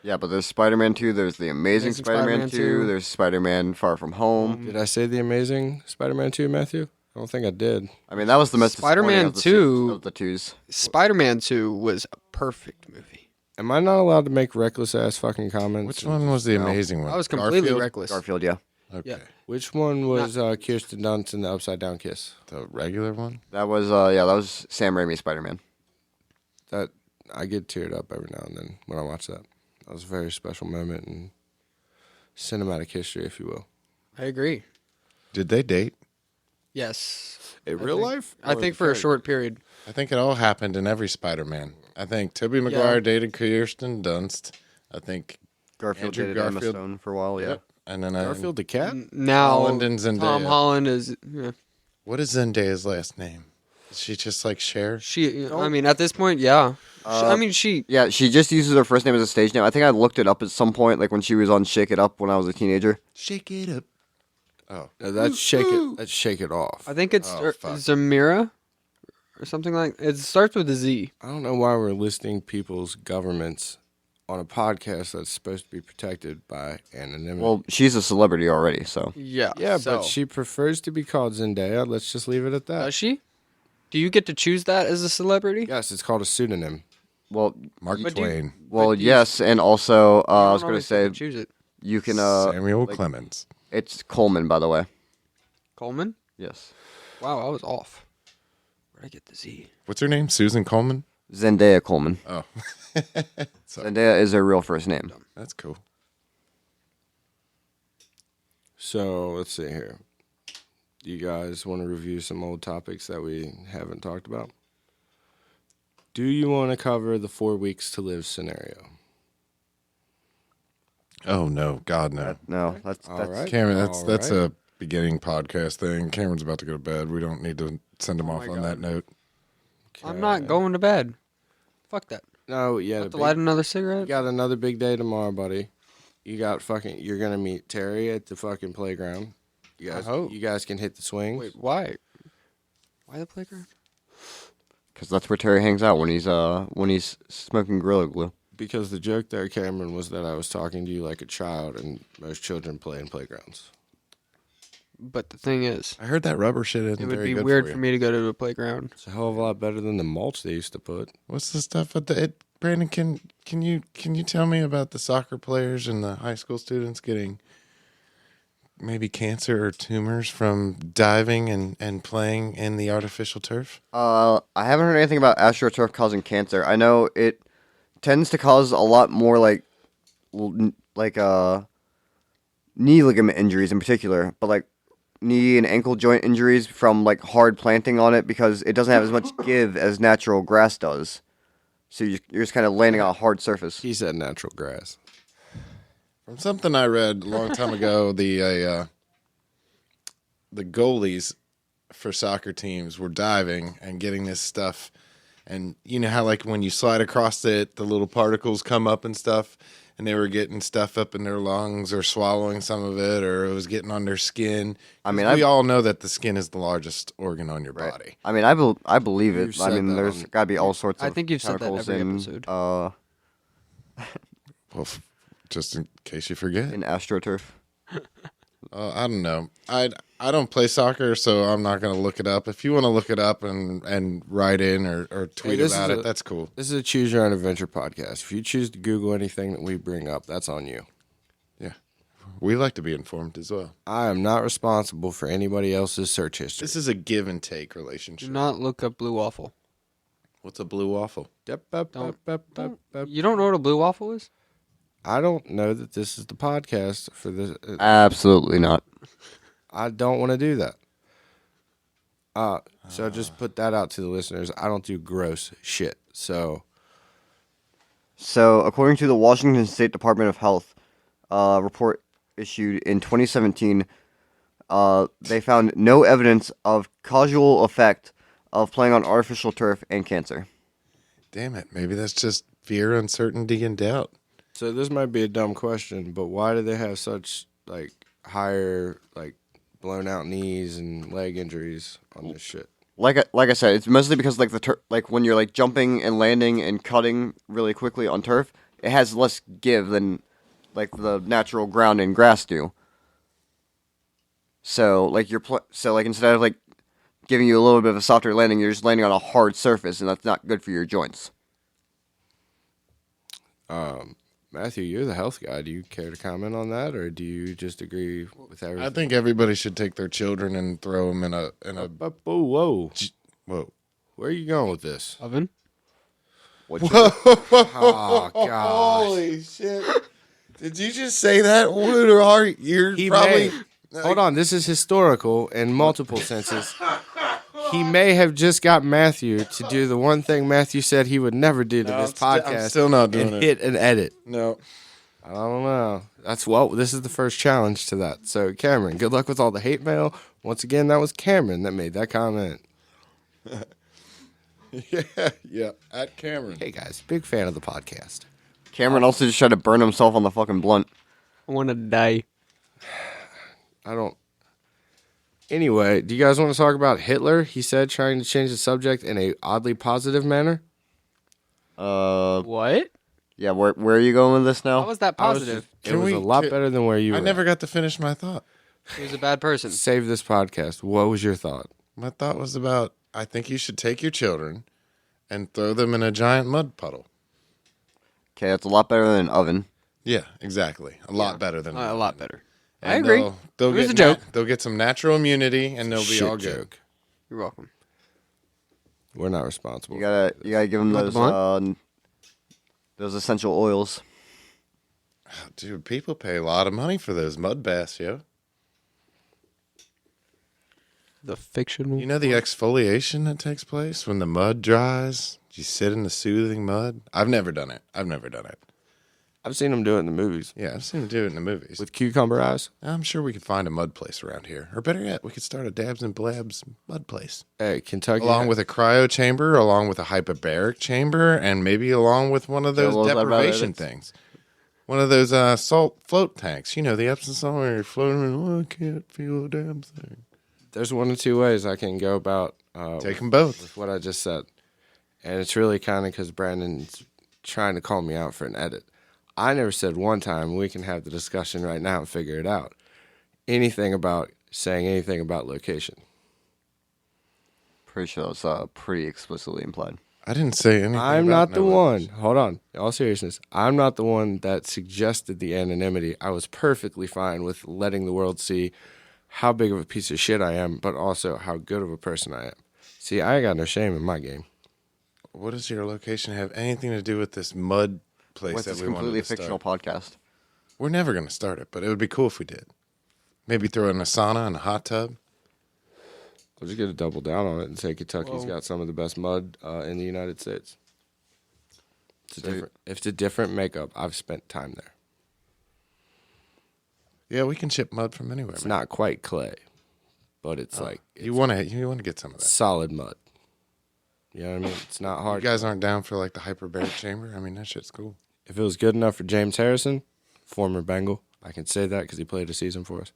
Yeah, but there's Spider-Man 2, there's the Amazing Amazing Spider-Man Spider-Man 2, 2. there's Spider-Man Far From Home. Did I say the Amazing Spider-Man 2, Matthew? I don't think I did. I mean, that was the most Spider-Man disappointing 2 of the twos. Spider-Man 2 was a perfect movie. Am I not allowed to make reckless ass fucking comments? Which one was the No. amazing one? I was completely Garfield? reckless. Garfield, yeah. Okay. Yeah. Which one was Kirsten Dunst in the Upside Down Kiss? The regular one? That was Sam Raimi's Spider-Man. that I get teared up every now and then when I watch that. That was a very special moment in cinematic history, if you will. I agree. Did they date? Yes. In I real think- life? I Or think the for a character? short period. I think it all happened in every Spider-Man. I think Tobey Maguire dated Kirsten Dunst. I think Garfield Andrew dated Emma Garfield. Stone for a while. Yeah. Yep. And then Garfield the cat? Now Holland and Zendaya. Tom Holland is. Yeah. What is Zendaya's last name? Is she just like Cher? She. I mean, at this point, yeah. I mean, she. Yeah, she just uses her first name as a stage name. I think I looked it up at some point, like when she was on Shake It Up when I was a teenager. Shake it up. Oh, That's Shake It. That's Shake It Off. I think it's Oh, fuck. Zamira, or something like. It starts with a Z. I don't know why we're listing people's governments on a podcast that's supposed to be protected by anonymity. Well, she's a celebrity already, so. Yeah. yeah, so. but she prefers to be called Zendaya. Let's just leave it at that. Does she? Do you get to choose that as a celebrity? Yes, it's called a pseudonym. Well, Mark But do you- Twain. well, do you- yes, and also You I don't was going to always get say choose it. you can. Samuel like- Clemens. It's Coleman, by the way. Coleman. Yes. Wow, I was off. Where'd I get the Z? What's her name? Susan Coleman? Zendaya Coleman. Oh. Sorry. Zendaya is her real first name. That's cool. So let's see here. You guys want to review some old topics that we haven't talked about? Do you want to cover the 4 weeks to live scenario? Oh, no. God, no. No, that's All that's right. Cameron, All that's right. a beginning podcast thing. Cameron's about to go to bed. We don't need to send him Oh off my on that God. note. I'm not going to bed. Fuck that. No, yeah. Have to light another cigarette? You got another big day tomorrow, buddy. You got fucking. You're gonna meet Terry at the fucking playground. You guys, hope. you guys can hit the swings. Wait, why? Why the playground? because that's where Terry hangs out when he's smoking Gorilla Glue. Because the joke there, Cameron, was that I was talking to you like a child, and most children play in playgrounds. But the thing is, I heard that rubber shit isn't it would very be good weird for, for you. me to go to a playground. It's a hell of a lot better than the mulch they used to put. What's the stuff at the Brandon? Can you tell me about the soccer players and the high school students getting maybe cancer or tumors from diving and playing in the artificial turf? I haven't heard anything about AstroTurf causing cancer. I know it tends to cause a lot more like knee ligament injuries in particular, but like knee and ankle joint injuries from like hard planting on it because it doesn't have as much give as natural grass does. So you're just kind of landing on a hard surface. He said natural grass. From something I read a long time ago, the goalies for soccer teams were diving and getting this stuff, and you know how like when you slide across it, the little particles come up and stuff, and they were getting stuff up in their lungs or swallowing some of it, or it was getting on their skin. I mean, we all know that the skin is the largest organ on your body. I mean, I believe You've it. I said mean, that there's on- got to be all sorts of I think you've said that chemicals every in, episode. Well, just in case you forget. in AstroTurf. I don't know. I don't play soccer, so I'm not going to look it up. If you want to look it up and write in or tweet this about is it, that's cool. This is a Choose Your Own Adventure podcast. If you choose to Google anything that we bring up, that's on you. Yeah. We like to be informed as well. I am not responsible for anybody else's search history. This is a give and take Do relationship. not look up blue waffle. What's a blue waffle? You don't know what a blue waffle is? I don't know that this is the podcast for this. Absolutely not. I don't want to do that. So just put that out to the listeners. I don't do gross shit. So So, according to the Washington State Department of Health report issued in 2017, they found no evidence of causal effect of playing on artificial turf and cancer. Damn it. Maybe that's just fear, uncertainty, and doubt. So this might be a dumb question, but why do they have such like higher like blown out knees and leg injuries on this shit? Like I said, it's mostly because like like when you're like jumping and landing and cutting really quickly on turf, it has less give than like the natural ground and grass do. So like instead of like giving you a little bit of a softer landing, you're just landing on a hard surface, and that's not good for your joints. Matthew, you're the health guy. Do you care to comment on that, or do you just agree with everything? I think everybody should take their children and throw them in a Whoa, whoa. where are you going with this? Oven? wood chipper. Oh gosh. Holy shit! Did you just say that? Wood or art? You're He probably. may. Hold on, this is historical in multiple senses. He may have just got Matthew to do the one thing Matthew said he would never do to No, this I'm podcast. still not doing and it. hit an edit. No. I don't know. This is the first challenge to that. So, Cameron, good luck with all the hate mail. Once again, that was Cameron that made that comment. Yeah. At Cameron. Hey, guys, big fan of the podcast. Cameron also just tried to burn himself on the fucking blunt. I want to die. I don't. Anyway, do you guys want to talk about Hitler? He said trying to change the subject in a oddly positive manner. What? Yeah, where are you going with this now? How was that positive? It was a lot better than where you were. I never got to finish my thought. He was a bad person. Save this podcast. What was your thought? My thought was about I think you should take your children and throw them in a giant mud puddle. Okay, that's a lot better than an oven. Yeah, exactly. A lot better than A lot better. I And agree. They'll It was get a joke. they'll get some natural immunity and they'll be Shit all good. joke. You're welcome. We're not responsible. You gotta give them Not the those essential oils. Dude, people pay a lot of money for those mud baths, yo. The fictional. You know the exfoliation that takes place when the mud dries? You sit in the soothing mud. I've never done it. I've seen them do it in the movies Yeah, I've seen them do it in the movies. with cucumber eyes. I'm sure we could find a mud place around here. Or better yet, we could start a Dabs and Blabs mud place. Hey, Kentucky. Along with a cryo chamber, along with a hyperbaric chamber, and maybe along with one of those those deprivation diuretics. things. One of those salt float tanks. You know, the Epsom salt where you're floating and, I can't feel a damn thing. There's one of two ways I can go about Take them both. with what I just said. And it's really kind of because Brandon's trying to call me out for an edit. I never said one time, we can have the discussion right now and figure it out, saying anything about location. Pretty sure that's pretty explicitly implied. I didn't say anything. I'm about not the no one. others. Hold on. In all seriousness, I'm not the one that suggested the anonymity. I was perfectly fine with letting the world see how big of a piece of shit I am, but also how good of a person I am. See, I ain't got no shame in my game. What does your location have anything to do with this mud place With that this we wanted completely to start? fictional podcast. We're never going to start it, but it would be cool if we did. Maybe throw in a sauna and a hot tub. I'll just get to double down on it and say Kentucky's got some of the best mud in the United States. It's a different makeup. I've spent time there. Yeah, we can ship mud from anywhere. It's man. not quite clay, but it's like it's You want to get some of that. solid mud. You know what I mean? It's not You hard. guys aren't down for like the hyperbaric chamber? I mean, that shit's cool. If it was good enough for James Harrison, former Bengal, I can say that because he played a season for us.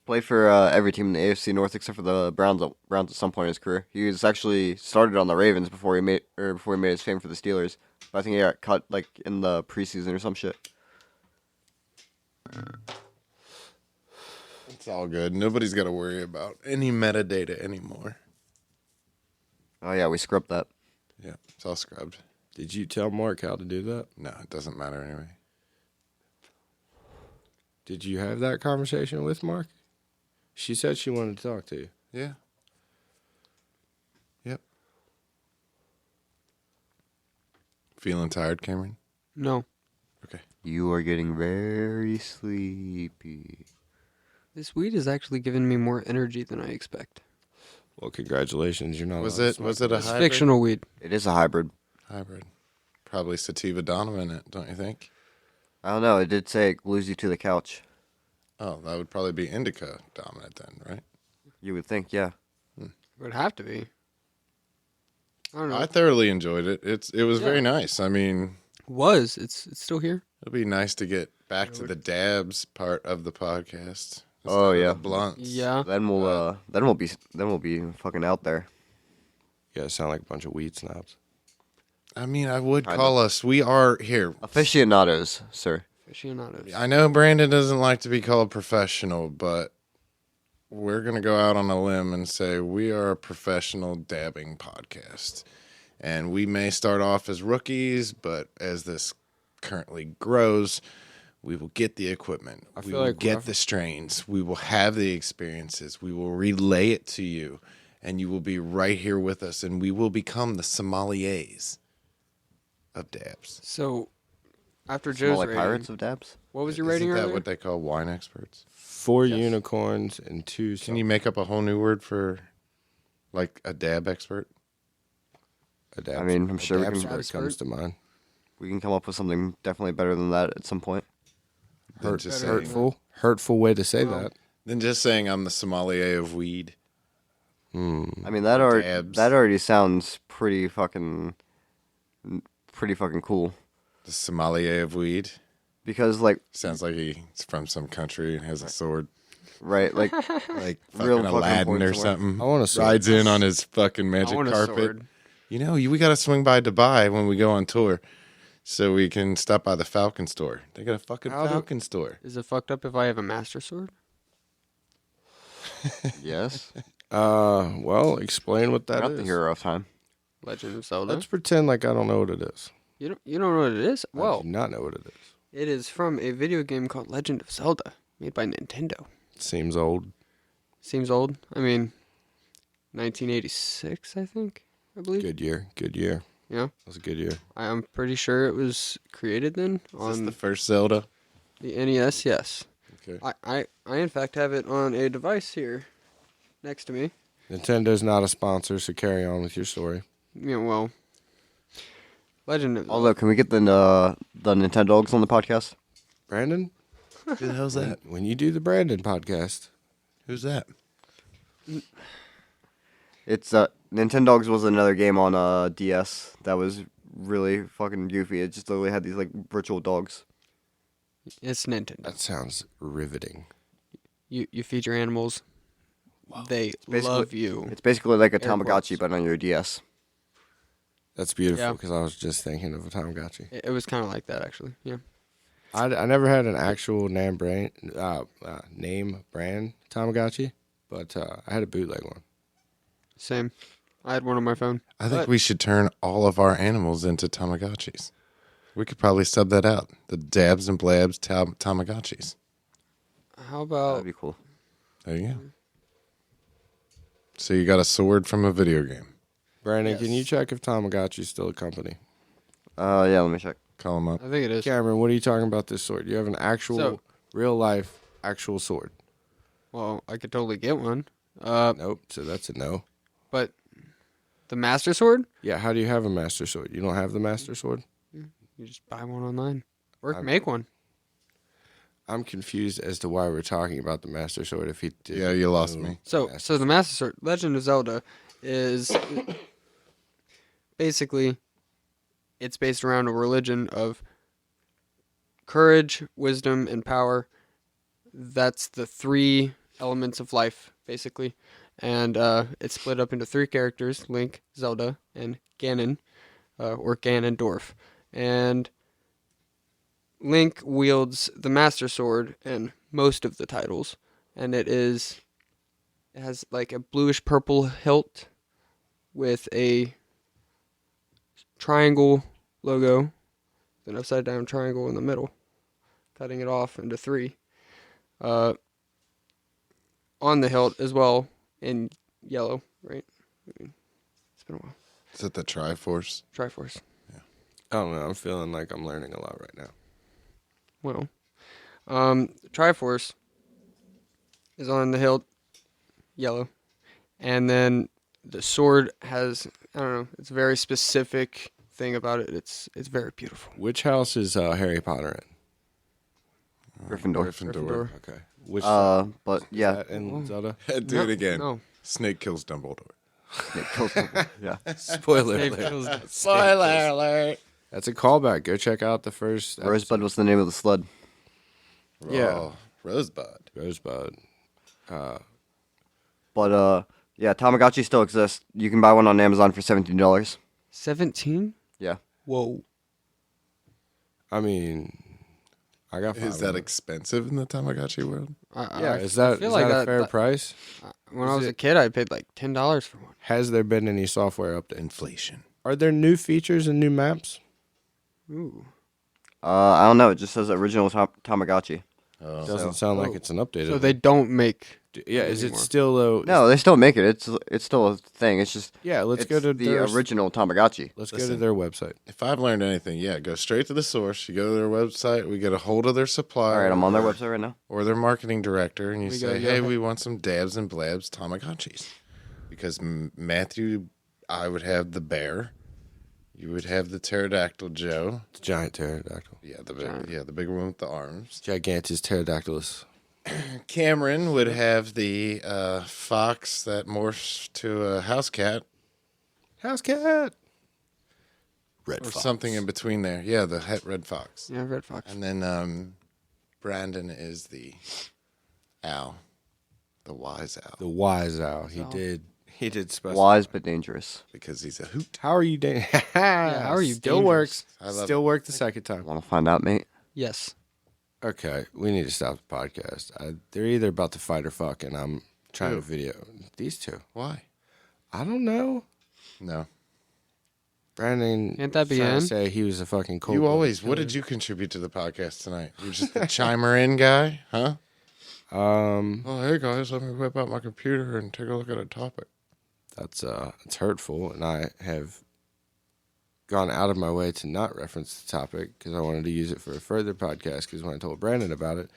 Played for every team in the AFC North except for the Browns. Browns at some point in his career. He was actually started on the Ravens before he made his fame for the Steelers. But I think he got cut like in the preseason or some shit. It's all good. Nobody's got to worry about any metadata anymore. Oh yeah, we scrubbed that. Yeah, it's all scrubbed. Did you tell Mark how to do that? No, it doesn't matter anyway. Did you have that conversation with Mark? She said she wanted to talk to you. Yeah. Yep. Feeling tired, Cameron? No. Okay. You are getting very sleepy. This weed is actually giving me more energy than I expect. Well, congratulations. You're not. Was allowed to it smoke. a It's hybrid? fictional weed. It is a hybrid. Hybrid. Probably sativa dominant in it, don't you think? I don't know. It did say it glues you to the couch. Oh, that would probably be indica dominant then, right? You would think, yeah. It would have to be. I don't know. I thoroughly enjoyed it. It was very nice. I mean, It's still here. it'll be nice to get back to the dabs part of the podcast. Oh, instead of yeah. the blunts. Yeah. Then we'll be fucking out there. You guys sound like a bunch of weed snobs. I mean, I would Kind call us. We are here. Aficionados, sir. Aficionados. I know Brandon doesn't like to be called professional, but we're going to go out on a limb and say we are a professional dabbing podcast. And we may start off as rookies, but as this currently grows, we will get the equipment. I We feel will like get the strains. We will have the experiences. We will relay it to you. and you will be right here with us, and we will become the sommeliers of dabs. So, after Small Joe's like rating, pirates of dabs. what was your rating Isn't that earlier? what they call wine experts? 4 unicorns and 2. Can you make up a whole new word for, like, a dab expert? I mean, I'm sure we can- What comes to mind. We can come up with something definitely better than that at some point. Than just saying, Hurtful way to say that. than just saying I'm the sommelier of weed. I mean, that Dabs. already sounds pretty fucking cool. The sommelier of weed. Because like, Sounds like he's from some country and has a sword. right, like Like Real fucking fucking Aladdin point or somewhere. something. I want a sword. Rides in on his fucking I magic want a carpet. sword. You know, we got to swing by Dubai when we go on tour so we can stop by the Falcon store. They got a fucking How do- Falcon store. Is it fucked up if I have a master sword? yes, Well, explain what that not is. the hero of time. Legend of Zelda. Let's pretend like I don't know what it is. You don't know what it is? I Well, do not know what it is. it is from a video game called Legend of Zelda, made by Nintendo. Seems old. Seems old. I mean, 1986, I think. I believe. Good year. Good year. Yeah, That was a good year. I'm pretty sure it was created then Is this on the first Zelda? the NES. Yes, Okay. I in fact have it on a device here next to me. Nintendo's not a sponsor, so carry on with your story. Yeah, well, Legend of Although, can we get the Nintendogs on the podcast? Brandon, Who the hell's that? when you do the Brandon podcast, Who's that? It's Nintendogs was another game on DS that was really fucking goofy. It just literally had these like virtual dogs. It's Nintendo. that sounds riveting. You feed your animals. They basically- love you. It's basically like a Air quotes. Tamagotchi but on your DS. That's beautiful Yeah. because I was just thinking of a Tamagotchi. It was kind of like that actually. Yeah. I never had an actual name brand Tamagotchi, but I had a bootleg one. Same. I had one on my phone. I think But- we should turn all of our animals into Tamagotchis. We could probably sub that out. The dabs and blabs Tamagotchis. How about That'd be cool. There you go. So you got a sword from a video game. Brandon, can Yes. you check if Tamagotchi's still a company? Yeah, let me check. Call them up. I think it is. Cameron, what are you talking about this sword? You have an actual, So- real life, actual sword. Well, I could totally get one. Nope, so that's a no. But the Master Sword, Yeah, how do you have a master sword? You don't have the master sword? you just buy one online or I'm- make one. I'm confused as to why we're talking about the master sword if he did. Yeah, you lost me. So, Master so the Master Sword, Legend of Zelda, is basically it's based around a religion of courage, wisdom, and power. That's the three elements of life, basically, and it's split up into three characters: Link, Zelda, and Ganon, or Ganondorf. And Link wields the Master Sword in most of the titles, and it has like a bluish purple hilt with a triangle logo, an upside down triangle in the middle, cutting it off into three. On the hilt as well in yellow, right? It's been a while. Is it the Triforce? Triforce. I don't know. I'm feeling like I'm learning a lot right now. Well, Triforce is on the hilt, yellow, and then the sword has, I don't know, it's a very specific thing about it. It's very beautiful. Which house is Harry Potter Gryffindor. Gryffindor. in? Okay. Which But yeah, that in Zelda? Do it again. No. Snake kills Dumbledore. it kills people. Yeah. Spoiler Snape alert. kills- Spoiler alert. That's a callback. Go check out the first Rosebud was the name of the sled. Yeah. Oh, Rosebud. Rosebud. But yeah, Tamagotchi still exists. You can buy one on Amazon for $17. 17? Yeah. Whoa. I mean, I got. Is that expensive in the Tamagotchi world? Yeah, is that a fair price? When I was a kid, I paid like $10 for one. Has there been any software update? Inflation. Are there new features and new maps? Ooh. I don't know. It just says original Tamagotchi. Doesn't sound like it's an update. So they don't make Yeah, is it anymore. still though? No, they still make it. It's still a thing. It's just Yeah, let's it's go to the their original Tamagotchi. Let's go to Listen. their website. If I've learned anything, yeah, go straight to the source. You go to their website. We get a hold of their supplier. All right, I'm on their website right now. Or their marketing director, and you We say, go, "Hey, go ahead. we want some dabs and blabs Tamagotchis," because Matthew, I would have the bear, you would have the pterodactyl Joe, The giant pterodactyl. yeah, the big one with the arms. Gigantus pterodactylus. Cameron would have the fox that morphs to a house cat, House cat. Red or fox. something in between there. Yeah, the red fox. Yeah, Red Fox. And then Brandon is the owl, the wise owl, The wise owl. Owl. He did special. Wise but dangerous. because he's a hoot. How are you? how are you Still dangerous? works. I love Still worked the second time. Want to find out, mate? Yes. Okay, we need to stop the podcast. They're either about to fight or fuck, and I'm trying Who? to video these two. Why? I don't know. No. Brandon Can't that be trying to in? say he was a fucking cold. You always. What did you contribute to the podcast tonight? You're just the chimer in guy, huh? Oh, hey guys, let me whip out my computer and take a look at a topic. That's it's hurtful, and I have gone out of my way to not reference the topic because I wanted to use it for a further podcast. Because when I told Brandon about it,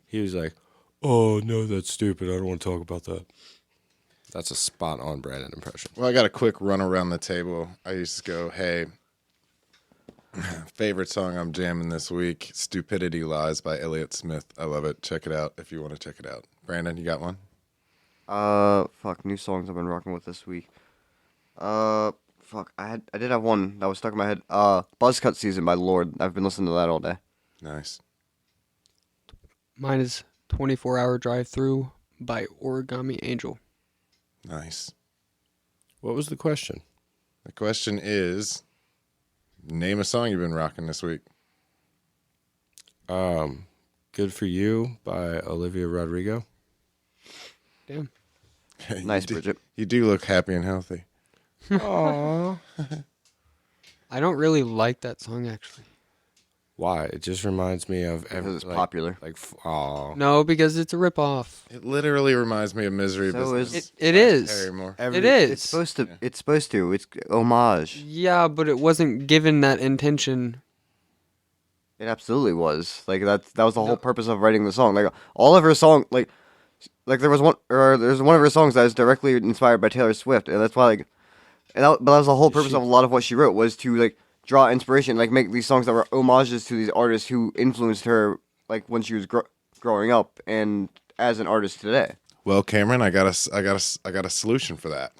he was like, "Oh no, that's stupid. I don't want to talk about that." That's a spot on Brandon impression. Well, I got a quick run around the table. I used to go, hey, favorite song I'm jamming this week, Stupidity Lies by Elliott Smith. I love it. Check it out if you want to check it out. Brandon, you got one? Fuck, new songs I've been rocking with this week. Fuck, I did have one that was stuck in my head. Buzzcut Season by Lord. I've been listening to that all day. Nice. Mine is 24-Hour Drive Through by Origami Angel. Nice. What was the question? The question is, name a song you've been rocking this week. Good for You by Olivia Rodrigo. Damn. Nice, you do, Bridget. You do look happy and healthy. Aww. I don't really like that song, actually. Why? It just reminds me of Because it's like, popular. Like, aw. No, because it's a ripoff. It literally reminds me of Misery So Business. It is. Harry Moore. It is. It's supposed to. It's supposed to. It's homage. Yeah, but it wasn't given that intention. It absolutely was. Like that was the whole purpose of writing the song. Like all of her song, like there's one of her songs that is directly inspired by Taylor Swift, and that's why but that was the whole purpose of a lot of what she wrote was to like draw inspiration, like make these songs that were homages to these artists who influenced her, like when she was growing up and as an artist today. Well, Cameron, I got a solution for that.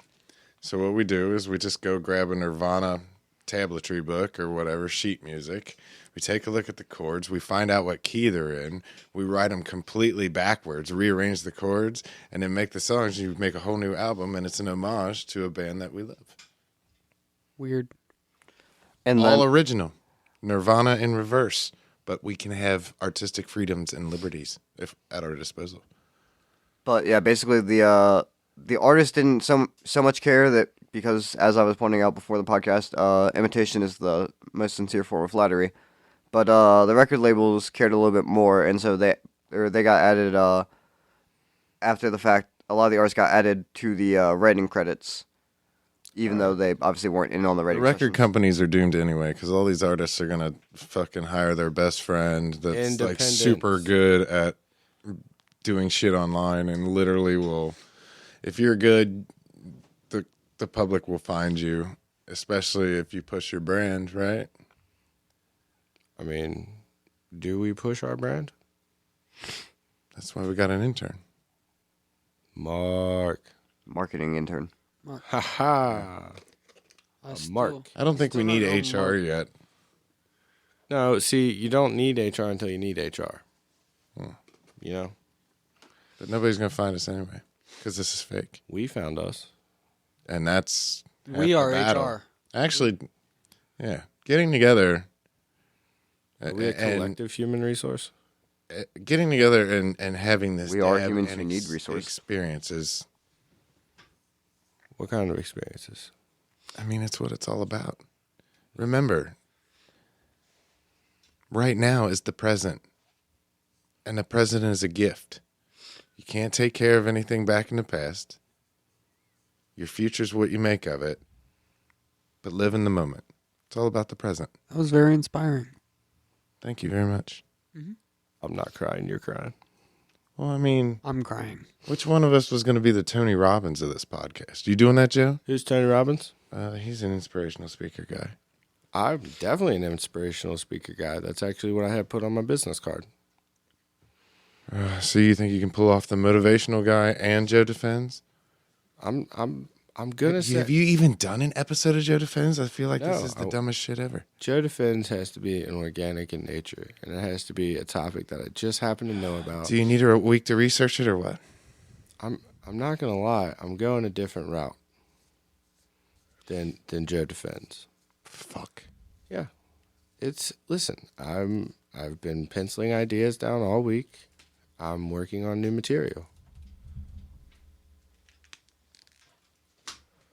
So what we do is we just go grab a Nirvana tabletry book or whatever, sheet music. We take a look at the chords. We find out what key they're in. We write them completely backwards, rearrange the chords, and then make the songs. You make a whole new album, and it's an homage to a band that we love. Weird. And All then, original. Nirvana in reverse. But we can have artistic freedoms and liberties if at our disposal. but yeah, basically the artist didn't so much care that because as I was pointing out before the podcast, imitation is the most sincere form of flattery. But the record labels cared a little bit more, and so they got added after the fact. A lot of the artists got added to the writing credits, even though they obviously weren't in on the The writing. record sessions. companies are doomed anyway because all these artists are going to fucking hire their best friend that's like Independence. super good at doing shit online and literally will, if you're good, the public will find you, especially if you push your brand, right? I mean, do we push our brand? That's why we got an intern. Mark. Marketing intern. Ha ha. Mark. I don't think we need HR Mark. yet. No, see, you don't need HR until you need HR. You know? But nobody's going to find us anyway because this is fake. We found us. And that's half We the are battle. HR. Actually, yeah, getting together. Are we a collective human resource? Getting together and having this We are dab humans and who need resources. experiences. What kind of experiences? I mean, it's what it's all about. Remember, right now is the present, and the present is a gift. You can't take care of anything back in the past. Your future's what you make of it. But live in the moment. It's all about the present. That was very inspiring. Thank you very much. I'm not crying. You're crying. Well, I mean, I'm crying. which one of us was going to be the Tony Robbins of this podcast? You doing that, Joe? Who's Tony Robbins? He's an inspirational speaker guy. I'm definitely an inspirational speaker guy. That's actually what I had put on my business card. So you think you can pull off the motivational guy and Joe Defends? I'm gonna say Have you even done an episode of Joe Defends? I feel like this No, is the dumbest shit ever. Joe Defends has to be an organic in nature, and it has to be a topic that I just happen to know about. Do you need a week to research it or what? I'm not gonna lie. I'm going a different route than Joe Defends. Fuck. Yeah, listen. I've been penciling ideas down all week. I'm working on new material.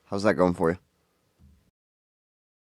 How's that going for you?